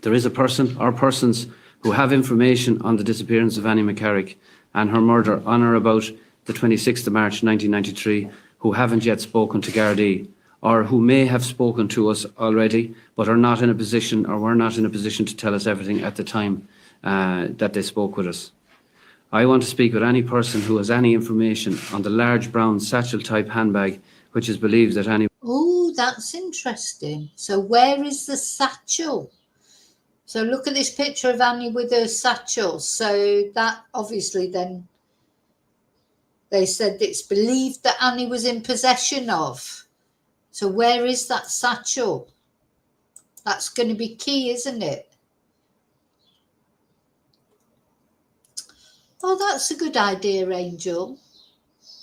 There is a person or persons who have information on the disappearance of Annie McCarrick and her murder on or about the 26th of March 1993 who haven't yet spoken to Gardaí, or who may have spoken to us already but are not in a position, or were not in a position, to tell us everything at the time that they spoke with us. I want to speak with any person who has any information on the large brown satchel-type handbag, which is believed that Annie... Oh, that's interesting. So where is the satchel? So look at this picture of Annie with her satchel. So that obviously then they said it's believed that Annie was in possession of. So where is that satchel? That's going to be key, isn't it? Oh, that's a good idea, Angel.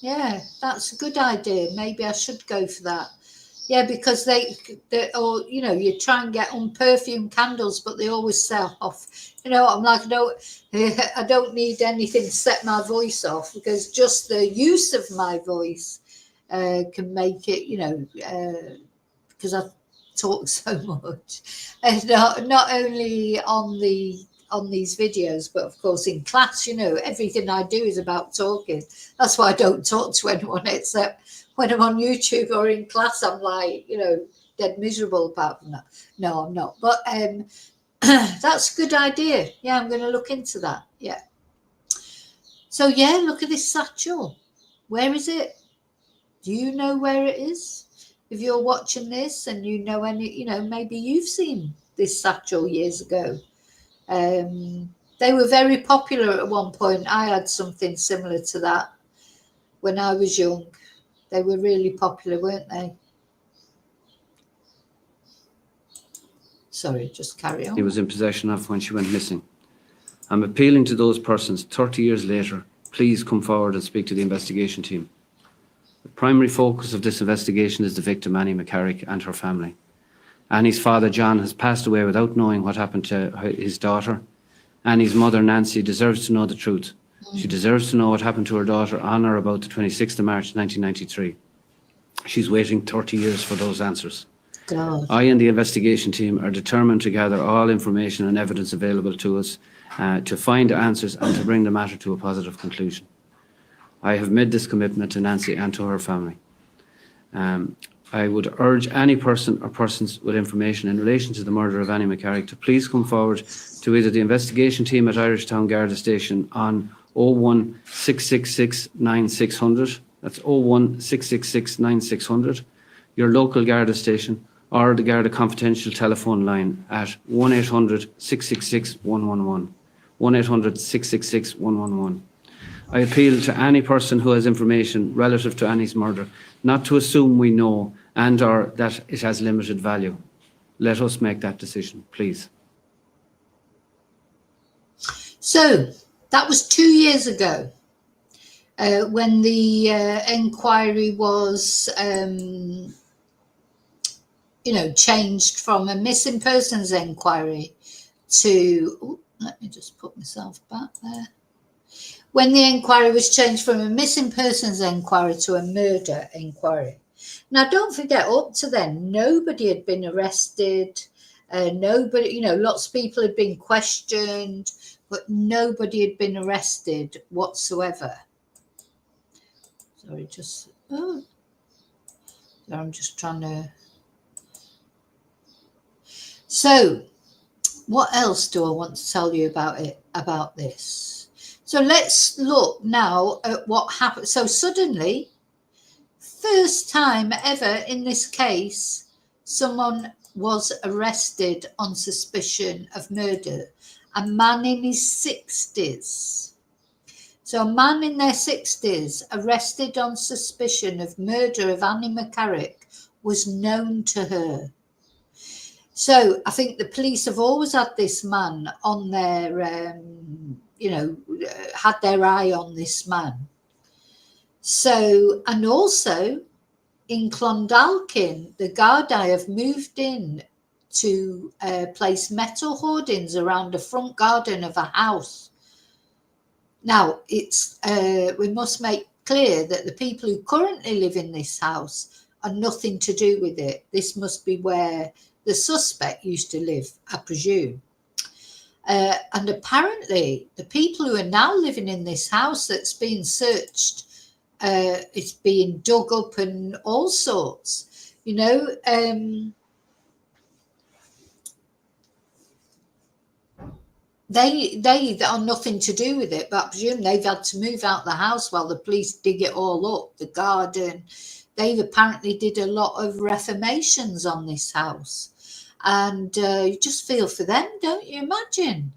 Yeah, that's a good idea. Maybe I should go for that. Yeah, because they or, you know, you try and get unperfumed candles, but they always sell off. You know, I'm like, I don't need anything to set my voice off, because just the use of my voice can make it, you know, because I talk so much, and not only on these videos, but of course in class, you know, everything I do is about talking. That's why I don't talk to anyone except when I'm on YouTube or in class. I'm like, you know, dead miserable apart from that. No, I'm not. But that's a good idea. Yeah, I'm going to look into that. Yeah. So yeah, look at this satchel. Where is it? Do you know where it is? If you're watching this and you know any, you know, maybe you've seen this satchel years ago. They were very popular at one point. I had something similar to that when I was young. They were really popular, weren't they? Sorry, just carry on. He was in possession of when she went missing. I'm appealing to those persons 30 years later. Please come forward and speak to the investigation team. The primary focus of this investigation is the victim, Annie McCarrick, and her family. Annie's father, John, has passed away without knowing what happened to his daughter. Annie's mother, Nancy, deserves to know the truth. She deserves to know what happened to her daughter on or about the 26th of March 1993. She's waiting 30 years for those answers. God. I and the investigation team are determined to gather all information and evidence available to us to find answers and to bring the matter to a positive conclusion. I have made this commitment to Nancy and to her family. I would urge any person or persons with information in relation to the murder of Annie McCarrick to please come forward to either the investigation team at Irishtown Garda Station on 01666 9600. That's 01666 9600. Your local Garda station or the Garda confidential telephone line at 1800 666 111. 1800 666 111. I appeal to any person who has information relative to Annie's murder not to assume we know and or that it has limited value. Let us make that decision, please. So that was 2 years ago when the inquiry was, changed from a missing persons inquiry to, let me just put myself back there. When the inquiry was changed from a missing persons inquiry to a murder inquiry. Now, don't forget, up to then, nobody had been arrested. Nobody, lots of people had been questioned, but nobody had been arrested whatsoever. Sorry, I'm just trying to. So, what else do I want to tell you about this? So let's look now at what happened. So suddenly, first time ever in this case, someone was arrested on suspicion of murder. A man in his 60s. So a man in their 60s arrested on suspicion of murder of Annie McCarrick was known to her. So I think the police have always had this man on their, had their eye on this man. So, and also in Clondalkin, the Gardaí have moved in to place metal hoardings around the front garden of a house. Now, it's we must make clear that the people who currently live in this house are nothing to do with it. This must be where the suspect used to live, I presume. And apparently, the people who are now living in this house that's being searched, it's being dug up and all sorts, They are nothing to do with it, but I presume they've had to move out the house while the police dig it all up, the garden. They've apparently did a lot of reformations on this house. And you just feel for them, don't you? Imagine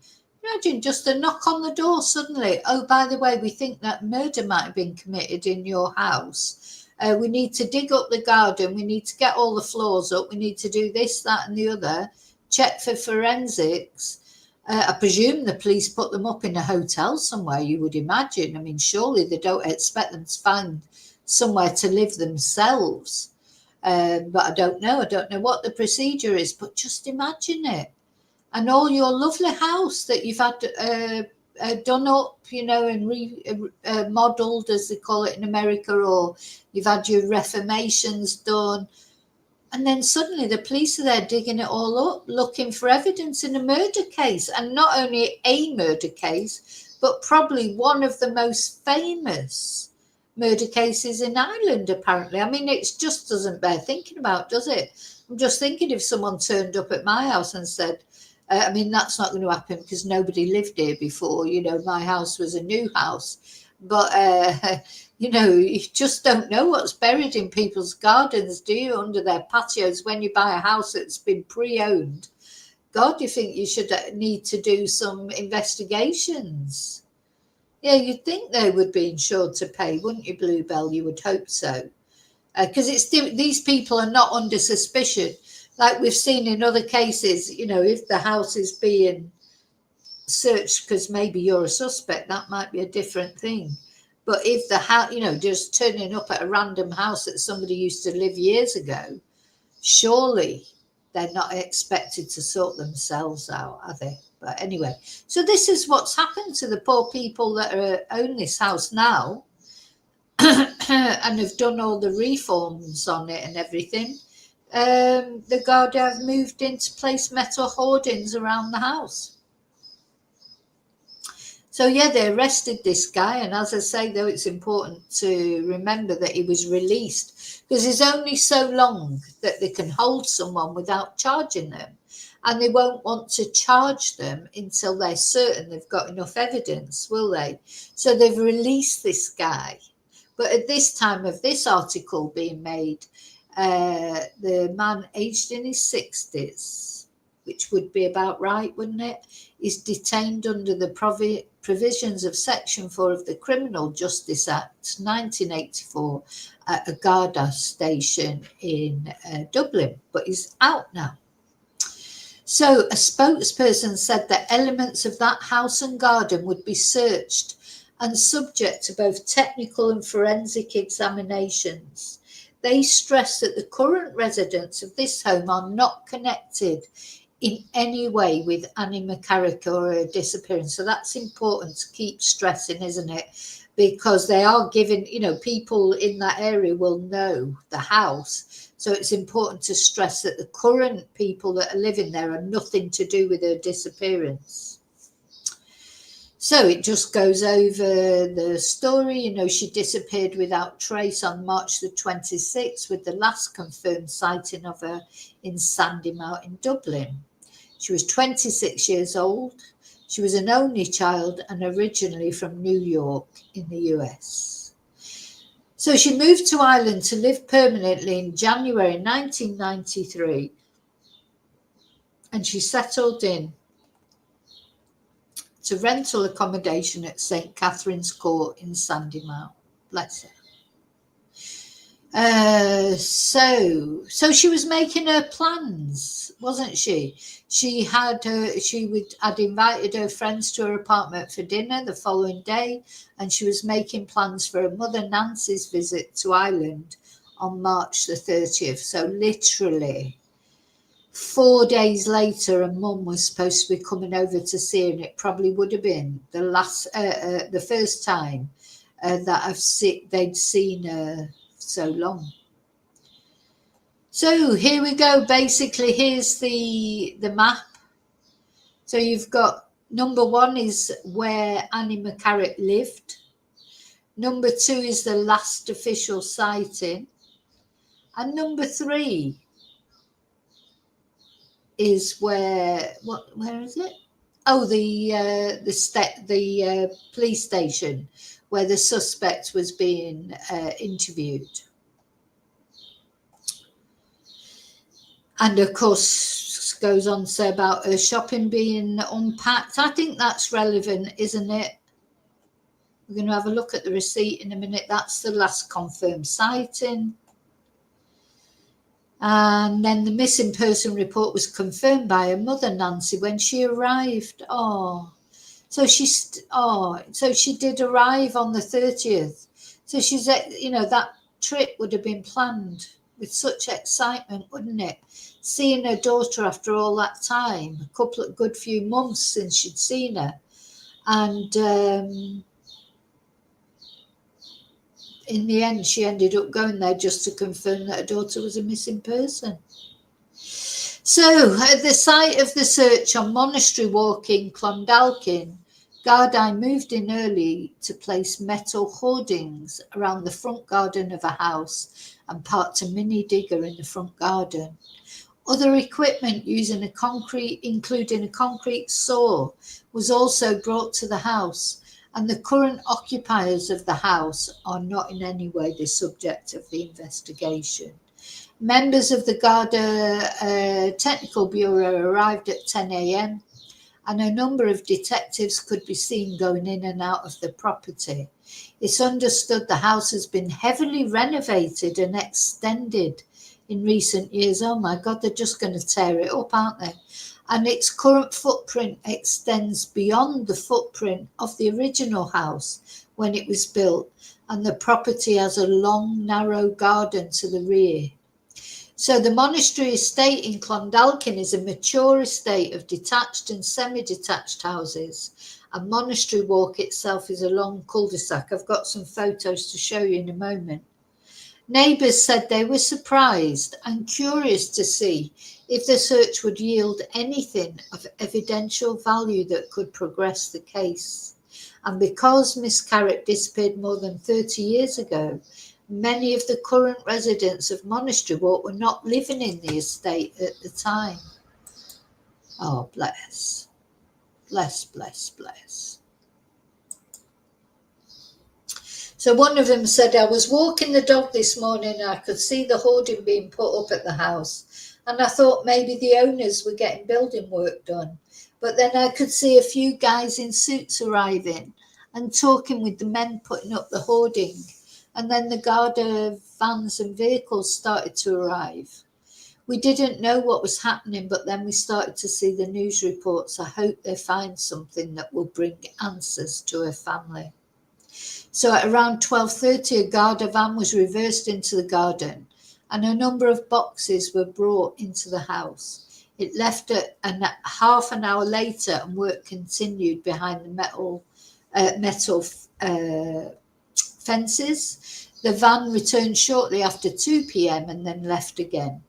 just a knock on the door suddenly. Oh, by the way, we think that murder might have been committed in your house. We need to dig up the garden. We need to get all the floors up. We need to do this, that and the other. Check for forensics. I presume the police put them up in a hotel somewhere, you would imagine. I mean, surely they don't expect them to find somewhere to live themselves. But I don't know. I don't know what the procedure is, but just imagine it. And all your lovely house that you've had done up, and remodeled, as they call it in America, or you've had your reformations done. And then suddenly the police are there digging it all up, looking for evidence in a murder case. And not only a murder case, but probably one of the most famous murder cases in Ireland, apparently. I mean, it just doesn't bear thinking about, does it? I'm just thinking if someone turned up at my house and said, that's not going to happen because nobody lived here before. My house was a new house. But, you just don't know what's buried in people's gardens, do you, under their patios when you buy a house that's been pre-owned? God, you think you should need to do some investigations. Yeah, you'd think they would be insured to pay, wouldn't you, Bluebell? You would hope so. Because these people are not under suspicion. Like we've seen in other cases, if the house is being searched because maybe you're a suspect, that might be a different thing. But if the house, just turning up at a random house that somebody used to live years ago, surely they're not expected to sort themselves out, are they? But anyway, so this is what's happened to the poor people that own this house now and have done all the reforms on it and everything. The Garda have moved in to place metal hoardings around the house. So, yeah, they arrested this guy. And as I say, though, it's important to remember that he was released because it's only so long that they can hold someone without charging them. And they won't want to charge them until they're certain they've got enough evidence, will they? So they've released this guy. But at this time of this article being made, the man aged in his 60s, which would be about right, wouldn't it, is detained under the provisions of Section 4 of the Criminal Justice Act 1984 at a Garda station in Dublin, but he's out now. So a spokesperson said that elements of that house and garden would be searched and subject to both technical and forensic examinations. They stress that the current residents of this home are not connected in any way with Annie McCarrick or her disappearance. So that's important to keep stressing, isn't it? Because they are given, people in that area will know the house. So it's important to stress that the current people that are living there are nothing to do with her disappearance. So it just goes over the story. She disappeared without trace on March the 26th, with the last confirmed sighting of her in Sandymount in Dublin. She was 26 years old. She was an only child and originally from New York in the US. So she moved to Ireland to live permanently in January 1993, and she settled in to rental accommodation at St. Catherine's Court in Sandymount. Bless her. So she was making her plans, wasn't she? She had invited her friends to her apartment for dinner the following day, and she was making plans for her mother Nancy's visit to Ireland on March the 30th. So literally 4 days later, her mum was supposed to be coming over to see her, and it probably would have been the first time that they'd seen her so long. So here we go. Basically, here's the map. So you've got number 1 is where Annie McCarrick lived. Number 2 is the last official sighting, and number 3 is where is it? Oh, the police station where the suspect was being interviewed. And of course, goes on to say about her shopping being unpacked. I think that's relevant, isn't it? We're going to have a look at the receipt in a minute. That's the last confirmed sighting. And then the missing person report was confirmed by her mother, Nancy, when she arrived. So she did arrive on the 30th. So she's, that trip would have been planned with such excitement, wouldn't it? Seeing her daughter after all that time, a couple of good few months since she'd seen her. And in the end, she ended up going there just to confirm that her daughter was a missing person. So at the site of the search on Monastery Walk in Clondalkin, Gardaí moved in early to place metal hoardings around the front garden of a house and parked a mini digger in the front garden. Other equipment including a concrete saw, was also brought to the house, and the current occupiers of the house are not in any way the subject of the investigation. Members of the Garda Technical Bureau arrived at 10 a.m. and a number of detectives could be seen going in and out of the property. It's understood the house has been heavily renovated and extended in recent years. Oh my God, they're just going to tear it up, aren't they? And its current footprint extends beyond the footprint of the original house when it was built, and the property has a long, narrow garden to the rear. So the monastery estate in Clondalkin is a mature estate of detached and semi-detached houses, and Monastery Walk itself is a long cul-de-sac. I've got some photos to show you in a moment. Neighbours said they were surprised and curious to see if the search would yield anything of evidential value that could progress the case. And because Miss Carrick disappeared more than 30 years ago, many of the current residents of Monastery Walk were not living in the estate at the time. Oh, bless. Bless, bless, bless. So one of them said, I was walking the dog this morning and I could see the hoarding being put up at the house. And I thought maybe the owners were getting building work done. But then I could see a few guys in suits arriving and talking with the men putting up the hoarding. And then the Garda vans and vehicles started to arrive. We didn't know what was happening, but then we started to see the news reports. I hope they find something that will bring answers to her family. So at around 12:30, a Garda van was reversed into the garden and a number of boxes were brought into the house. It left half an hour later and work continued behind the metal fences. The van returned shortly after 2 p.m. and then left again.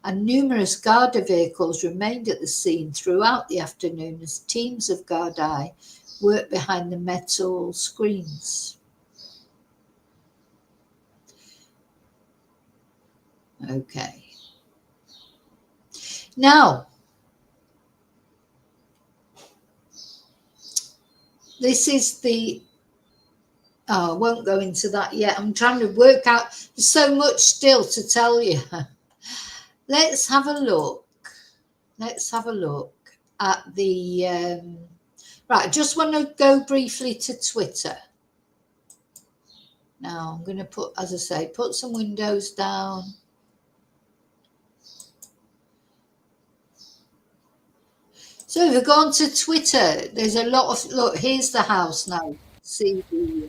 And numerous Garda vehicles remained at the scene throughout the afternoon as teams of Gardaí worked behind the metal screens. Okay. Now, this is the, I won't go into that yet. I'm trying to work out, there's so much still to tell you. Let's have a look. Let's have a look at the, right, I just want to go briefly to Twitter. Now I'm going to put, as I say, put some windows down. So if we go on to Twitter, there's a lot of, look, here's the house now. See the,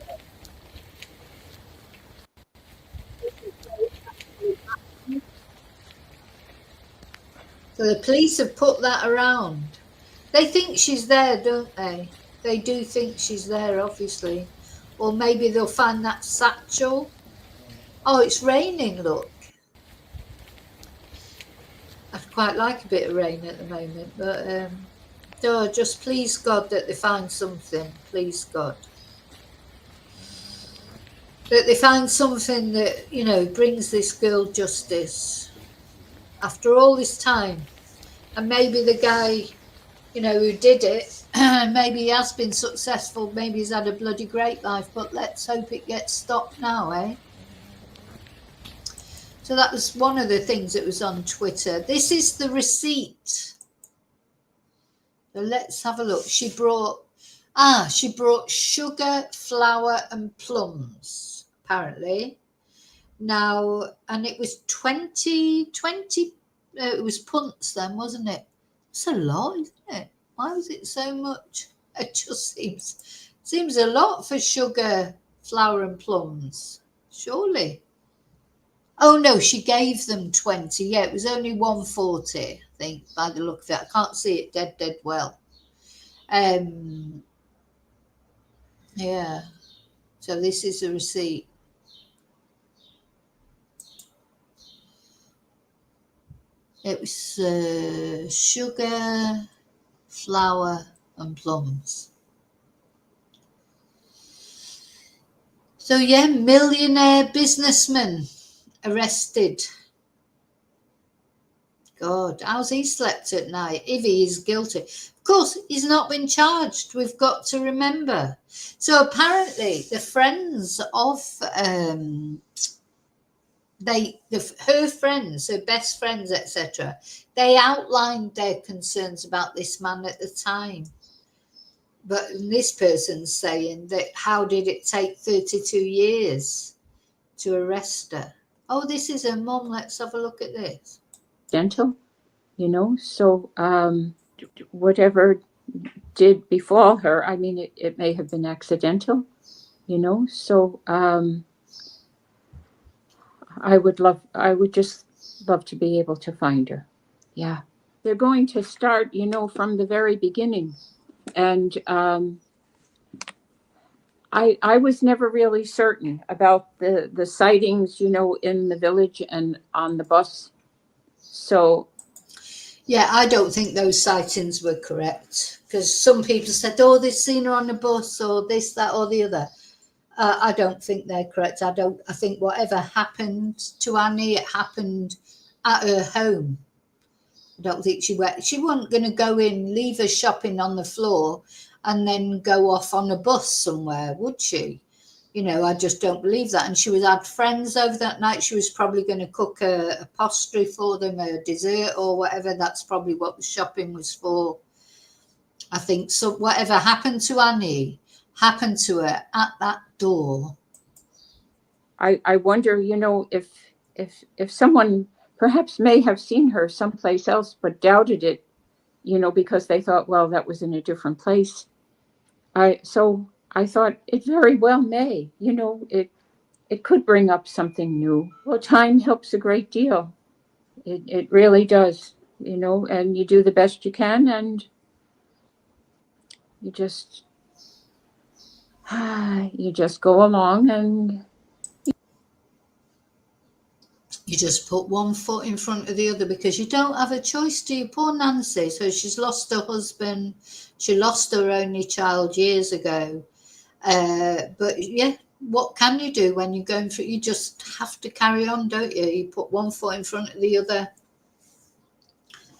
so the police have put that around. They think she's there, don't they? They do think she's there, obviously. Or maybe they'll find that satchel. Oh, it's raining, look. I'd quite like a bit of rain at the moment, but oh, just please God that they find something. Please God. That they find something that, you know, brings this girl justice after all this time. And maybe the guy, you know, who did it, maybe he has been successful, maybe he's had a bloody great life, but let's hope it gets stopped now, eh? So that was one of the things that was on Twitter. This is the receipt. So let's have a look. She brought sugar, flour and plums, apparently. Now, and it was 20, it was punts then, wasn't it? It's a lot, isn't it? Why was it so much? It just seems a lot for sugar, flour and plums, surely. Oh no, she gave them 20. Yeah, it was only 140, I think, by the look of it. I can't see it dead well. Yeah. So this is a receipt. It was sugar, flour and plums. So yeah, millionaire businessman arrested. God, how's he slept at night if he is guilty? Of course, he's not been charged. We've got to remember. So apparently the friends of her friends, her best friends, etc., they outlined their concerns about this man at the time. But this person's saying that how did it take 32 years to arrest her? Oh, this is her mum. Let's have a look at this. Dental, you know, so whatever did befall her, I mean, it may have been accidental, you know, so I would just love to be able to find her. Yeah. They're going to start, you know, from the very beginning. And I was never really certain about the sightings, you know, in the village and on the bus. So yeah, I don't think those sightings were correct, because some people said, oh, they've seen her on the bus or this, that or the other. I don't think they're correct. I think whatever happened to Annie, it happened at her home. I don't think she wasn't going to go in, leave her shopping on the floor and then go off on a bus somewhere, would she? You know, I just don't believe that. And she had friends over that night. She was probably going to cook a pastry for them, a dessert or whatever. That's probably what the shopping was for. I think so. Whatever happened to Annie happened to her at that door. I wonder, you know, if someone perhaps may have seen her someplace else but doubted it, you know, because they thought, well, that was in a different place. So I thought it very well may, you know, it could bring up something new. Well, time helps a great deal. It really does, you know, and you do the best you can, and you just go along, and you just put one foot in front of the other, because you don't have a choice, do you? Poor Nancy. So she's lost her husband. She lost her only child years ago. But yeah, what can you do when you're going through? You just have to carry on, don't you? You put one foot in front of the other.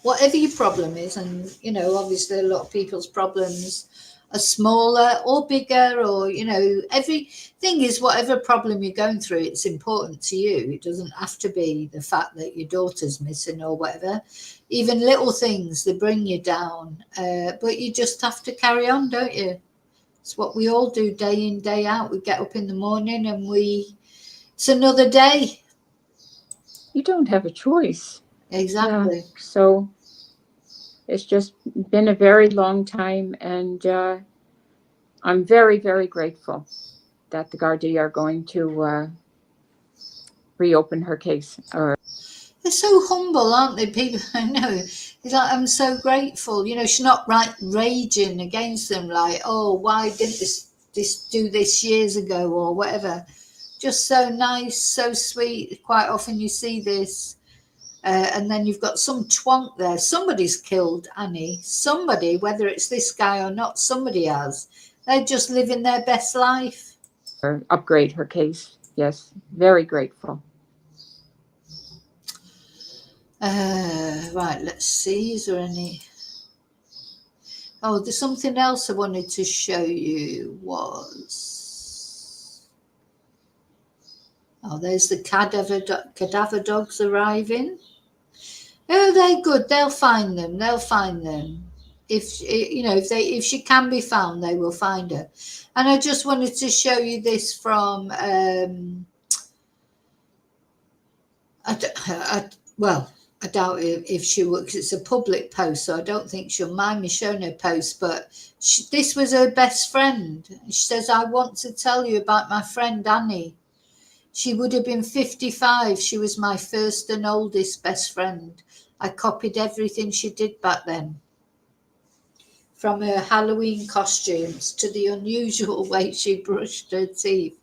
Whatever your problem is, and you know, obviously a lot of people's problems are smaller or bigger, or you know, everything is whatever problem you're going through, it's important to you. It doesn't have to be the fact that your daughter's missing or whatever. Even little things, they bring you down, but you just have to carry on, don't you? It's what we all do day in, day out. We get up in the morning and it's another day. you don't have a choice. Exactly. Yeah, so it's just been a very long time, and I'm very, very grateful that the Gardaí are going to reopen her case. They're so humble, aren't they? People, I know. It's like, I'm so grateful. You know, she's not raging against them like, oh, why didn't this do this years ago or whatever. Just so nice, so sweet. Quite often you see this. And then you've got some twonk there. Somebody's killed Annie. Somebody, whether it's this guy or not, somebody has. They're just living their best life. Or upgrade her case. Yes, very grateful. Right, let's see. Is there any? Oh, there's something else I wanted to show you was. Oh, there's the cadaver dogs arriving. Oh, they're good. They'll find them. They'll find them. If you know, if she can be found, they will find her. And I just wanted to show you this from. I doubt if she will, because it's a public post, so I don't think she'll mind me showing her post. But this was her best friend. She says, "I want to tell you about my friend Annie. She would have been 55. She was my first and oldest best friend. I copied everything she did back then. From her Halloween costumes to the unusual way she brushed her teeth.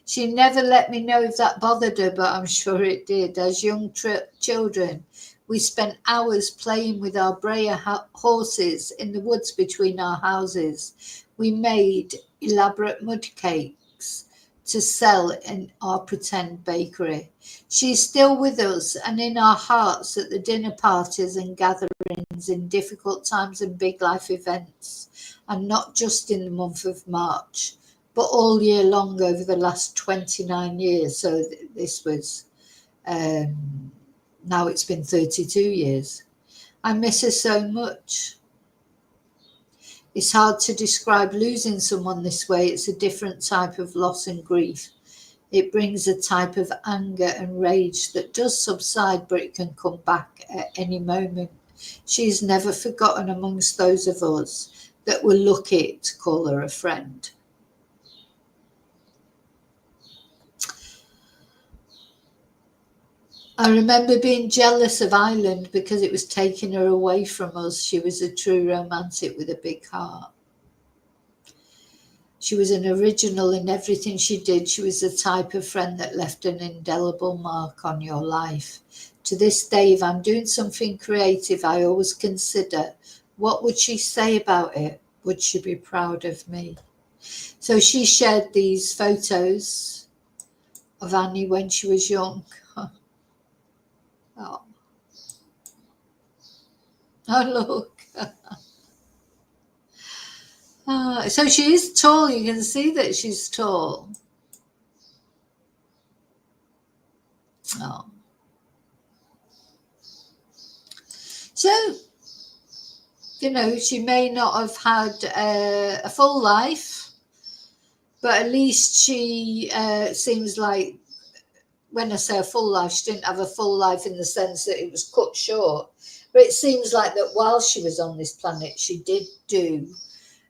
She never let me know if that bothered her, but I'm sure it did. As young children, we spent hours playing with our Breyer horses in the woods between our houses. We made elaborate mud cakes to sell in our pretend bakery. She's still with us and in our hearts at the dinner parties and gatherings in difficult times and big life events, and not just in the month of March, but all year long over the last 29 years. So this was, now it's been 32 years. I miss her so much. It's hard to describe losing someone this way. It's a different type of loss and grief. It brings a type of anger and rage that does subside, but it can come back at any moment. She's never forgotten amongst those of us that were lucky to call her a friend. I remember being jealous of Ireland because it was taking her away from us. She was a true romantic with a big heart. She was an original in everything she did. She was the type of friend that left an indelible mark on your life. To this day, if I'm doing something creative, I always consider, what would she say about it? Would she be proud of me? So she shared these photos of Annie when she was young. Oh. Oh, look. So she is tall. You can see that she's tall. Oh. So, you know, she may not have had a full life, but at least she seems like, when I say a full life, she didn't have a full life in the sense that it was cut short. But it seems like that while she was on this planet, she did do,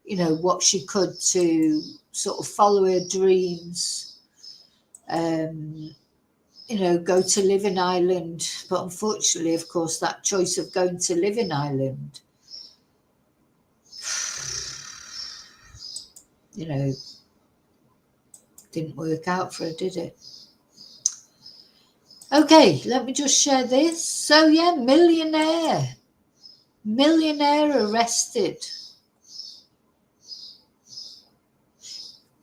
you know, what she could to sort of follow her dreams, you know, go to live in Ireland. But unfortunately, of course, that choice of going to live in Ireland, you know, didn't work out for her, did it? Okay, let me just share this. So yeah, millionaire arrested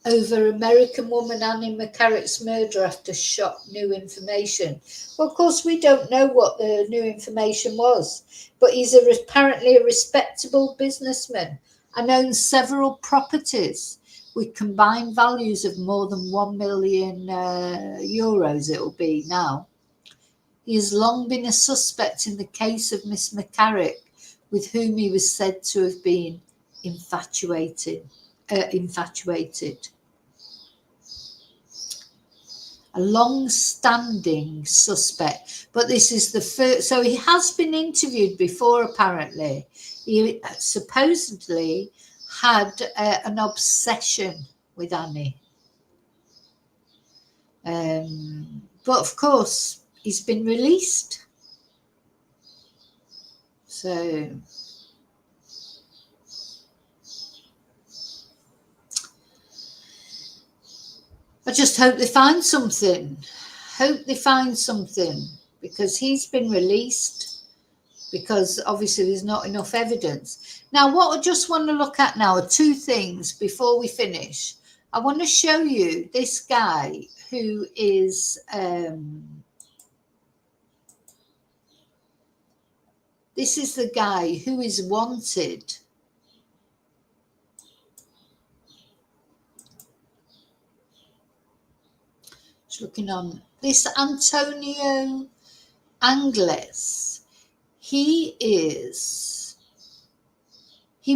over American woman Annie McCarrick's murder after shock new information. Well, of course, we don't know what the new information was, but he's apparently a respectable businessman and owns several properties with combined values of more than 1 million euros it will be now. He has long been a suspect in the case of Miss McCarrick, with whom he was said to have been infatuated. A long-standing suspect, but this is the first. So he has been interviewed before, apparently. He supposedly had an obsession with Annie. But of course, he's been released. So I just hope they find something. Because he's been released, because obviously there's not enough evidence. Now, what I just want to look at now are two things before we finish. I want to show you this guy who is this is the guy who is wanted. Just looking on this Antonio Angles. He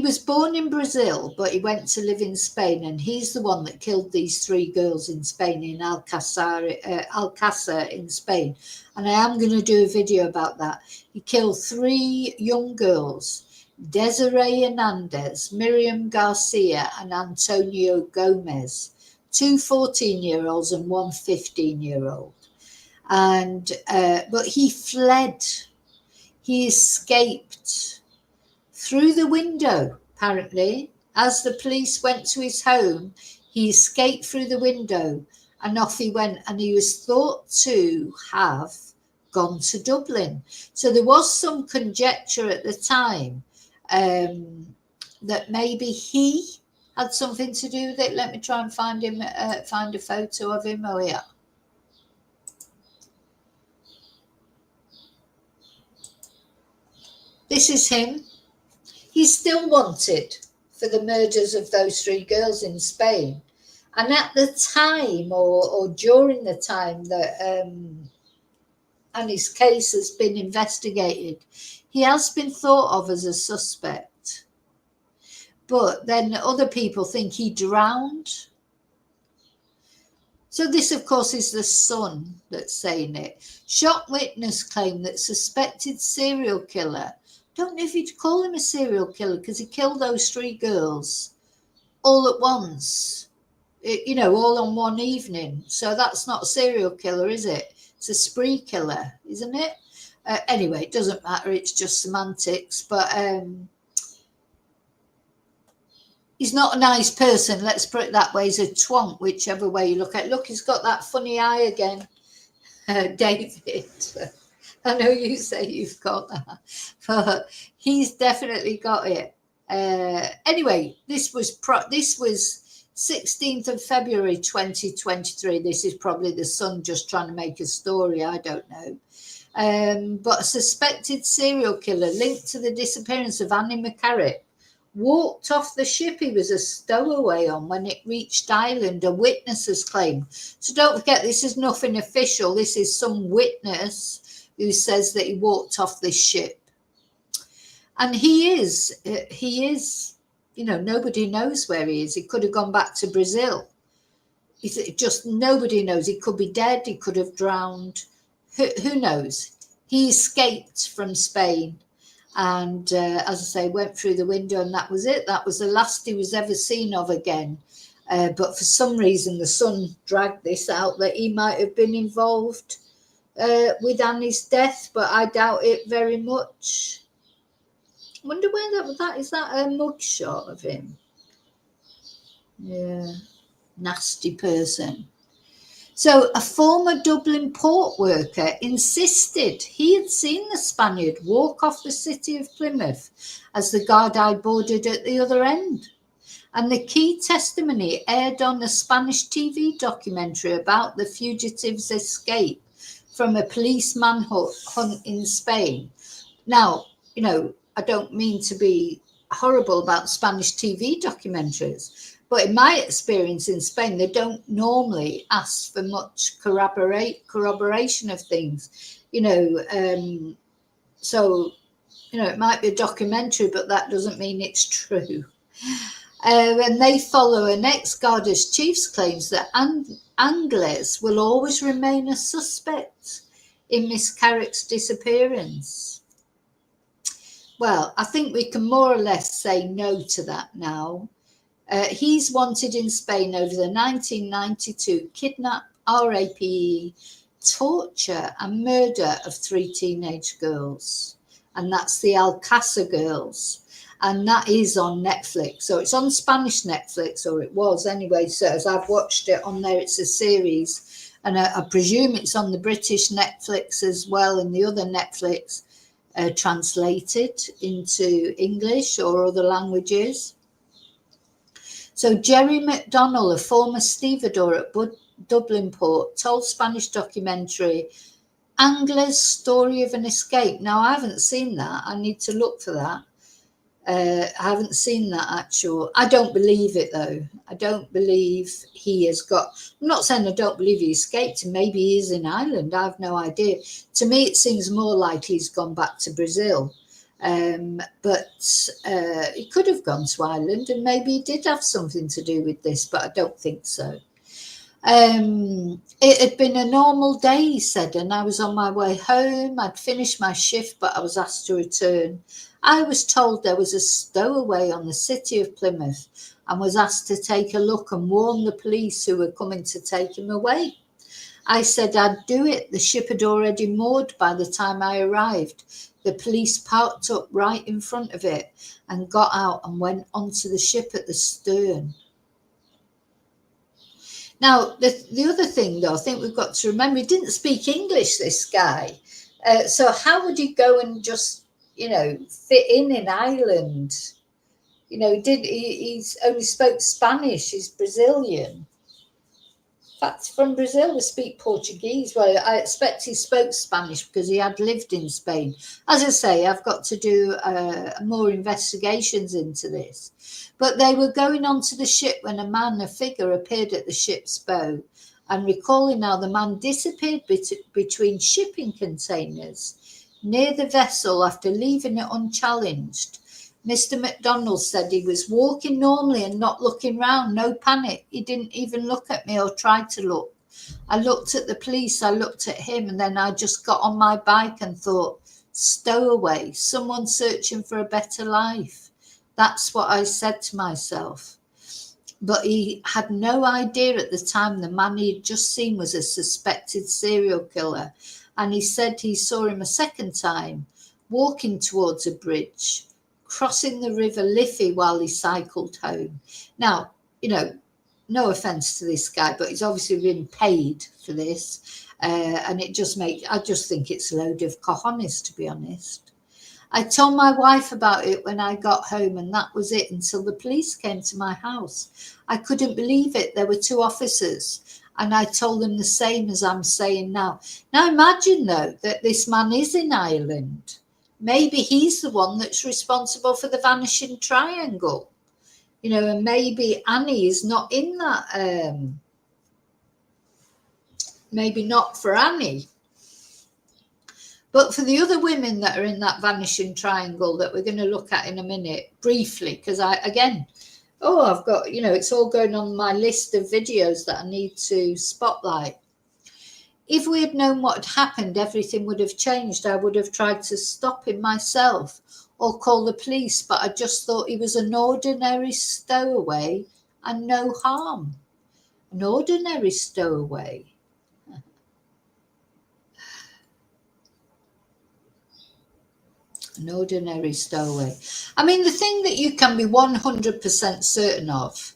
was born in Brazil, but he went to live in Spain, and he's the one that killed these 3 girls in Spain, in Alcázar in Spain. And I am going to do a video about that. He killed 3 young girls, Desiree Hernandez, Miriam Garcia, and Antonio Gomez, 2 14-year-olds and 1 15-year-old. And but he fled. He escaped through the window, apparently. As the police went to his home, he escaped through the window and off he went. And he was thought to have gone to Dublin. So there was some conjecture at the time that maybe he had something to do with it. Let me try and find him, find a photo of him. Oh, yeah. This is him. He's still wanted for the murders of those 3 girls in Spain. And at the time, or during the time that Annie's case has been investigated, he has been thought of as a suspect. But then other people think he drowned. So this, of course, is the son that's saying it. Shock witness claim that suspected serial killer, don't know if you'd call him a serial killer, because he killed those 3 girls all at once, you know, all on one evening. So that's not a serial killer, is it? It's a spree killer, isn't it? Anyway, it doesn't matter. It's just semantics. But he's not a nice person. Let's put it that way. He's a twonk, whichever way you look at it. Look, he's got that funny eye again, David. I know you say you've got that, but he's definitely got it. Anyway, this was 16th of February 2023. This is probably the Sun just trying to make a story. I don't know. But a suspected serial killer linked to the disappearance of Annie McCarrick walked off the ship he was a stowaway on when it reached Ireland, a witness's claim. So don't forget, this is nothing official. This is some witness who says that he walked off this ship. And he is, nobody knows where he is. He could have gone back to Brazil. Just nobody knows. He could be dead. He could have drowned. Who knows? He escaped from Spain and, as I say, went through the window, and that was it. That was the last he was ever seen of again. But for some reason, the Sun dragged this out that he might have been involved with Annie's death, but I doubt it very much. I wonder where that is. That a mugshot of him? Yeah, nasty person. So a former Dublin port worker insisted he had seen the Spaniard walk off the city of Plymouth as the Gardaí boarded at the other end. And the key testimony aired on a Spanish TV documentary about the fugitive's escape from a police manhunt in Spain. Now, I don't mean to be horrible about Spanish TV documentaries, but in my experience in Spain, they don't normally ask for much corroboration of things, So, it might be a documentary, but that doesn't mean it's true. And they follow an ex-Garda's chief's claims that Angles will always remain a suspect in Mc Carrick's disappearance. Well, I think we can more or less say no to that now. He's wanted in Spain over the 1992 kidnap, rape, torture and murder of 3 teenage girls. And that's the Alcázar girls. And that is on Netflix. So it's on Spanish Netflix, or it was anyway. So as I've watched it on there, it's a series. And I presume it's on the British Netflix as well, and the other Netflix translated into English or other languages. So Jerry McDonnell, a former stevedore at Dublin Port, told Spanish documentary Angler's Story of an Escape. Now, I haven't seen that. I need to look for that. I haven't seen that actual. I don't believe it, though. I don't believe he has got... I'm not saying I don't believe he escaped, and maybe he is in Ireland. I have no idea. To me, it seems more like he's gone back to Brazil. But he could have gone to Ireland, and maybe he did have something to do with this, but I don't think so. It had been a normal day, he said, and I was on my way home. I'd finished my shift, but I was asked to return. I was told there was a stowaway on the city of Plymouth and was asked to take a look and warn the police who were coming to take him away. I said I'd do it. The ship had already moored by the time I arrived. The police parked up right in front of it and got out and went onto the ship at the stern. Now, the other thing, though, I think we've got to remember, he didn't speak English, this guy. So how would he go and just, fit in Ireland? He's only spoke Spanish. He's Brazilian. In fact, from Brazil, we speak Portuguese. Well, I expect he spoke Spanish because he had lived in Spain. As I say, I've got to do more investigations into this. But they were going onto the ship when a figure appeared at the ship's bow. And recalling how the man disappeared between shipping containers near the vessel after leaving it unchallenged. Mr. McDonald said he was walking normally and not looking round, no panic. He didn't even look at me or try to look. I looked at the police, I looked at him, and then I just got on my bike and thought, stowaway, someone searching for a better life. That's what I said to myself. But he had no idea at the time the man he had just seen was a suspected serial killer. And he said he saw him a second time, walking towards a bridge, crossing the River Liffey while he cycled home. Now, no offence to this guy, but he's obviously been paid for this. And I just think it's a load of cojones, to be honest. I told my wife about it when I got home, and that was it until the police came to my house. I couldn't believe it. There were 2 officers. And I told them the same as I'm saying now. Now imagine, though, that this man is in Ireland. Maybe he's the one that's responsible for the vanishing triangle. You know, and maybe Annie is not in that. Maybe not for Annie. But for the other women that are in that vanishing triangle that we're going to look at in a minute, briefly, because I've got, it's all going on my list of videos that I need to spotlight. If we had known what had happened, everything would have changed. I would have tried to stop him myself or call the police, but I just thought he was an ordinary stowaway and no harm. An ordinary stowaway. An ordinary stowaway. I mean, the thing that you can be 100% certain of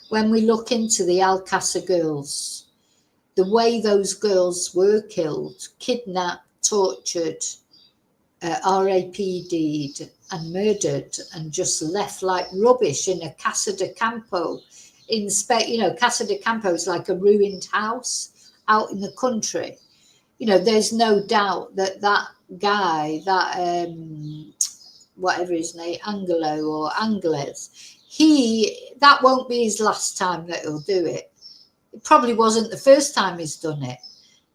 when we look into the Alcázar girls, the way those girls were killed, kidnapped, tortured, RAPD'd and murdered and just left like rubbish in a Casa de Campo in Spain. Casa de Campo is like a ruined house out in the country. There's no doubt that guy, that whatever his name, Angelo or Angles, that won't be his last time that he'll do it. It probably wasn't the first time he's done it,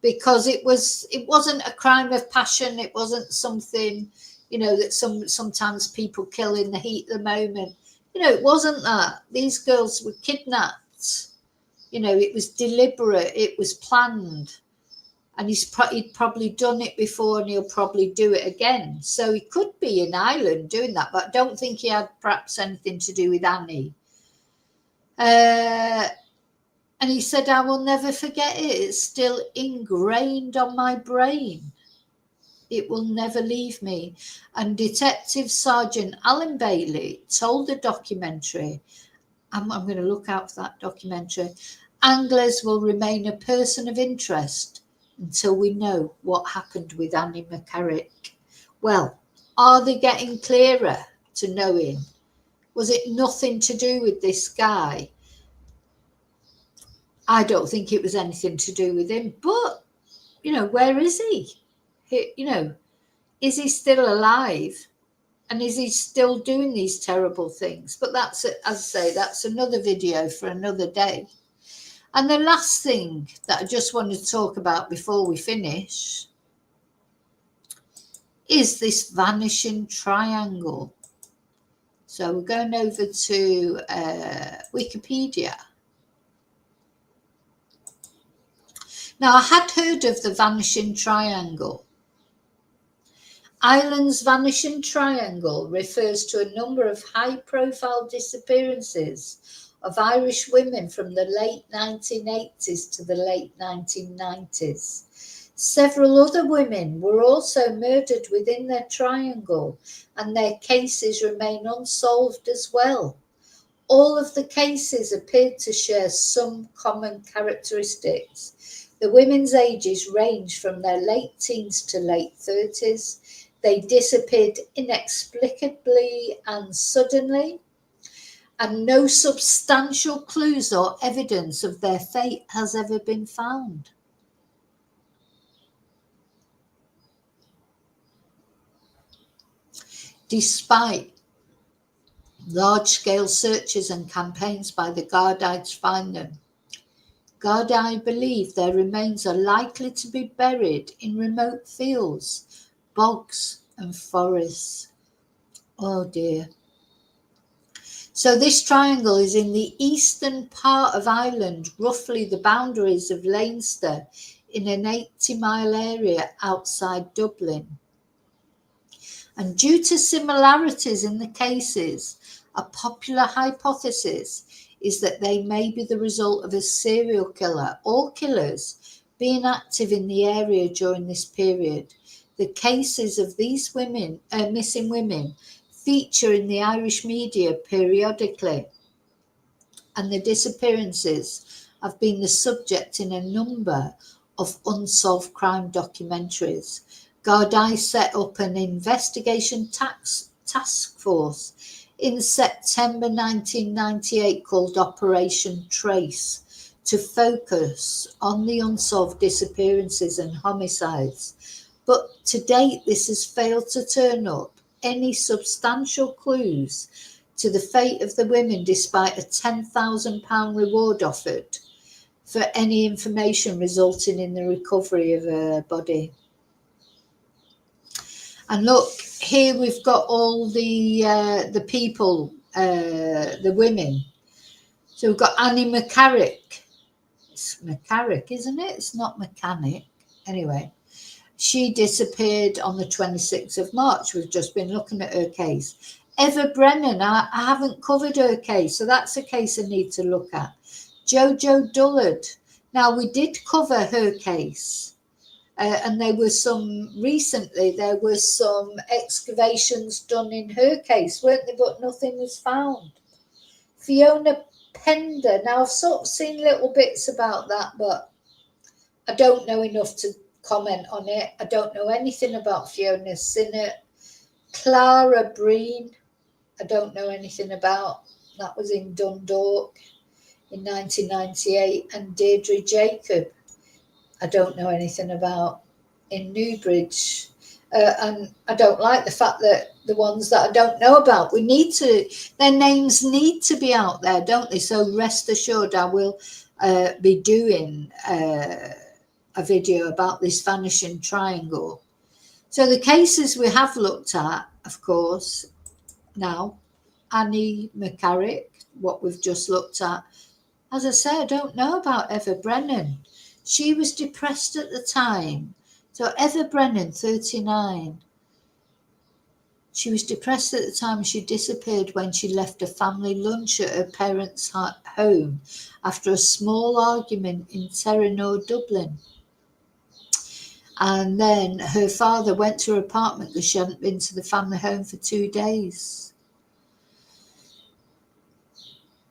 because it wasn't a crime of passion. It wasn't something, that sometimes people kill in the heat of the moment. It wasn't that. These girls were kidnapped. It was deliberate. It was planned. And he'd probably done it before, and he'll probably do it again. So he could be in Ireland doing that, but I don't think he had perhaps anything to do with Annie. And he said, I will never forget it. It's still ingrained on my brain. It will never leave me. And Detective Sergeant Alan Bailey told the documentary, I'm going to look out for that documentary, Angles will remain a person of interest until we know what happened with Annie McCarrick. Well, are they getting clearer to knowing? Was it nothing to do with this guy? I don't think it was anything to do with him, but, where is he? Is he still alive? And is he still doing these terrible things? But that's, as I say, that's another video for another day. And the last thing that I just want to talk about before we finish is this vanishing triangle. So we're going over to Wikipedia. Now, I had heard of the vanishing triangle. Ireland's vanishing triangle refers to a number of high-profile disappearances of Irish women from the late 1980s to the late 1990s. Several other women were also murdered within their triangle, and their cases remain unsolved as well. All of the cases appeared to share some common characteristics. The women's ages range from their late teens to late 30s. They disappeared inexplicably and suddenly, and no substantial clues or evidence of their fate has ever been found. Despite large-scale searches and campaigns by the Gardaí to find them, Gardaí believe their remains are likely to be buried in remote fields, bogs and forests. Oh dear. So this triangle is in the eastern part of Ireland, roughly the boundaries of Leinster, in an 80-mile area outside Dublin. And due to similarities in the cases, a popular hypothesis is that they may be the result of a serial killer or killers being active in the area during this period. The cases of these women, missing women, feature in the Irish media periodically, and the disappearances have been the subject in a number of unsolved crime documentaries. Gardaí set up an investigation task force in September 1998 called Operation Trace to focus on the unsolved disappearances and homicides. But to date, this has failed to turn up any substantial clues to the fate of the women, despite a £10,000 reward offered for any information resulting in the recovery of her body. And look, here we've got all the people, the women. So we've got Annie McCarrick. It's McCarrick, isn't it? It's not mechanic. Anyway, she disappeared on the 26th of March. We've just been looking at her case. Eva Brennan, I haven't covered her case, so that's a case I need to look at. Jojo Dullard. Now, we did cover her case, and there were some excavations done in her case, weren't there? But nothing was found. Fiona Pender. Now, I've sort of seen little bits about that, but I don't know enough to comment on it. I don't know anything about Fiona Sinnott. Clara Breen, I don't know anything about. That was in Dundalk in 1998. And Deirdre Jacob, I don't know anything about, in Newbridge. And I don't like the fact that the ones that I don't know about, their names need to be out there, don't they? So rest assured, I will be doing a video about this vanishing triangle. So the cases we have looked at, of course, now, Annie McCarrick, what we've just looked at. As I say, I don't know about Eva Brennan. She was depressed at the time. So Eva Brennan, 39. She was depressed at the time. She disappeared when she left a family lunch at her parents' home after a small argument in Terranor, Dublin. And then her father went to her apartment because she hadn't been to the family home for 2 days.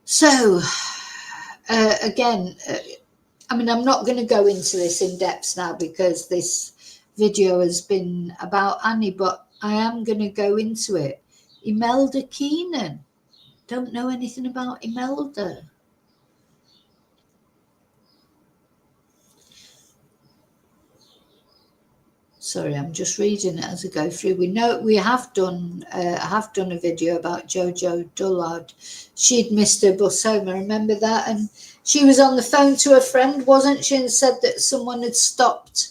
So, again, I'm not going to go into this in depth now because this video has been about Annie, but I am going to go into it. Imelda Keenan. Don't know anything about Imelda. Sorry, I'm just reading it as I go through. We have done a video about Jojo Dullard. She'd missed her bus home. I remember that, and she was on the phone to a friend, wasn't she, and said that someone had stopped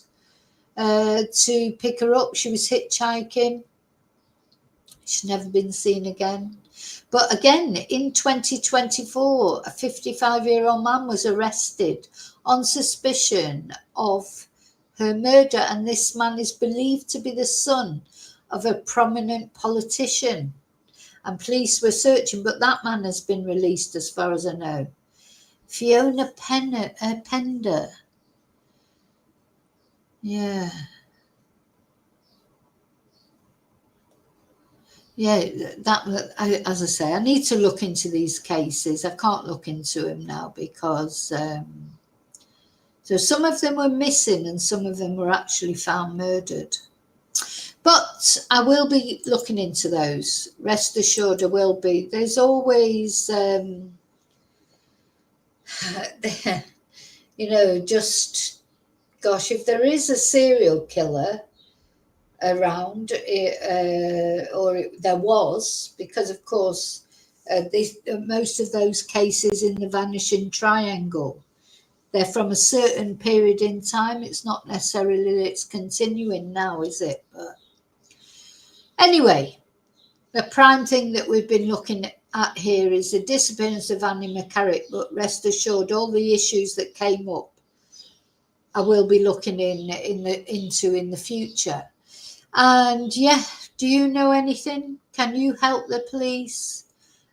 to pick her up. She was hitchhiking. She's never been seen again. But again, in 2024, a 55-year-old man was arrested on suspicion of her murder, and this man is believed to be the son of a prominent politician. And police were searching, but that man has been released as far as I know. Fiona Pender. Yeah. Yeah, as I say, I need to look into these cases. I can't look into them now because so some of them were missing and some of them were actually found murdered. But I will be looking into those. Rest assured I will be. There's always, just, gosh, if there is a serial killer around, or there was, because of course, most of those cases in the Vanishing Triangle, they're from a certain period in time. It's not necessarily that it's continuing now, is it? But anyway, the prime thing that we've been looking at here is the disappearance of Annie McCarrick, but rest assured all the issues that came up I will be looking into in the future. And yeah, do you know anything? Can you help the police?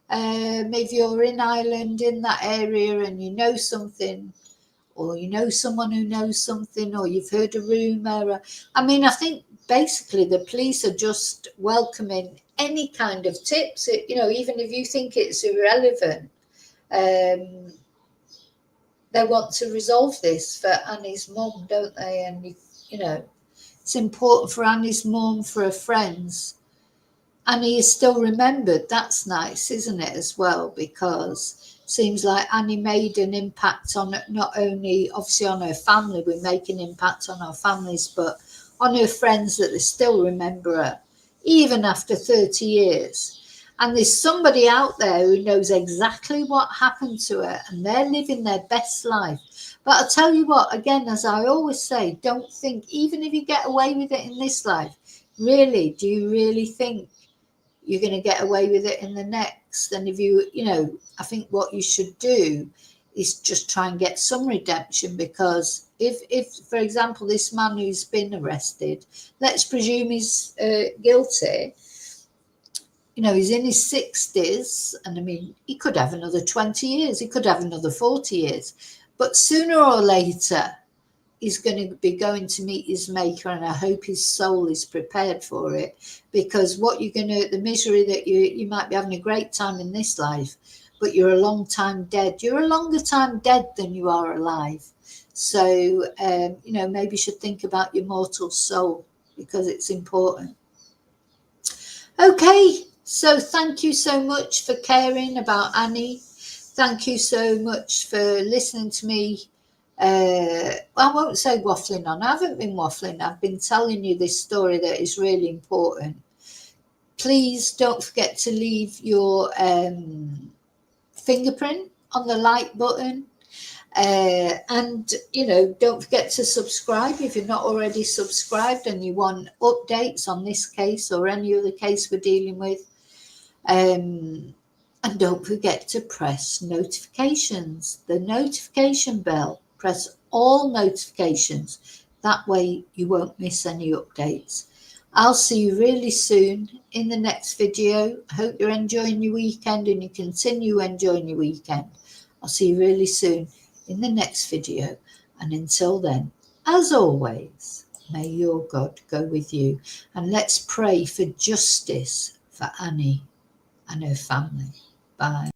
If you're in Ireland, in that area, and you know something, or you know someone who knows something, or you've heard a rumour. I think basically the police are just welcoming any kind of tips, even if you think it's irrelevant. They want to resolve this for Annie's mum, don't they? And, it's important for Annie's mum, for her friends. Annie is still remembered. That's nice, isn't it, as well? Because seems like Annie made an impact on not only obviously on her family, we make an impact on our families, but on her friends, that they still remember her even after 30 years. And there's somebody out there who knows exactly what happened to her, and they're living their best life. But I'll tell you what, again, as I always say, don't think, even if you get away with it in this life, really, do you really think you're going to get away with it in the next? And if you know, I think what you should do is just try and get some redemption, because if for example, this man who's been arrested, let's presume he's guilty, you know, he's in his 60s, and I mean, he could have another 20 years, he could have another 40 years, but sooner or later, he's going to be going to meet his maker, and I hope his soul is prepared for it, because what you're going to, the misery that you might be having a great time in this life, but you're a long time dead. You're a longer time dead than you are alive. So, you know, maybe you should think about your mortal soul, because it's important. Okay, so thank you so much for caring about Annie. Thank you so much for listening to me. I won't say waffling on. I haven't been waffling. I've been telling you this story that is really important. Please don't forget to leave your fingerprint on the like button. And, you know, don't forget to subscribe if you're not already subscribed and you want updates on this case or any other case we're dealing with. And don't forget to press notifications, the notification bell. Press all notifications. That way you won't miss any updates. I'll see you really soon in the next video. I hope you're enjoying your weekend and you continue enjoying your weekend. I'll see you really soon in the next video. And until then, as always, may your God go with you. And let's pray for justice for Annie and her family. Bye.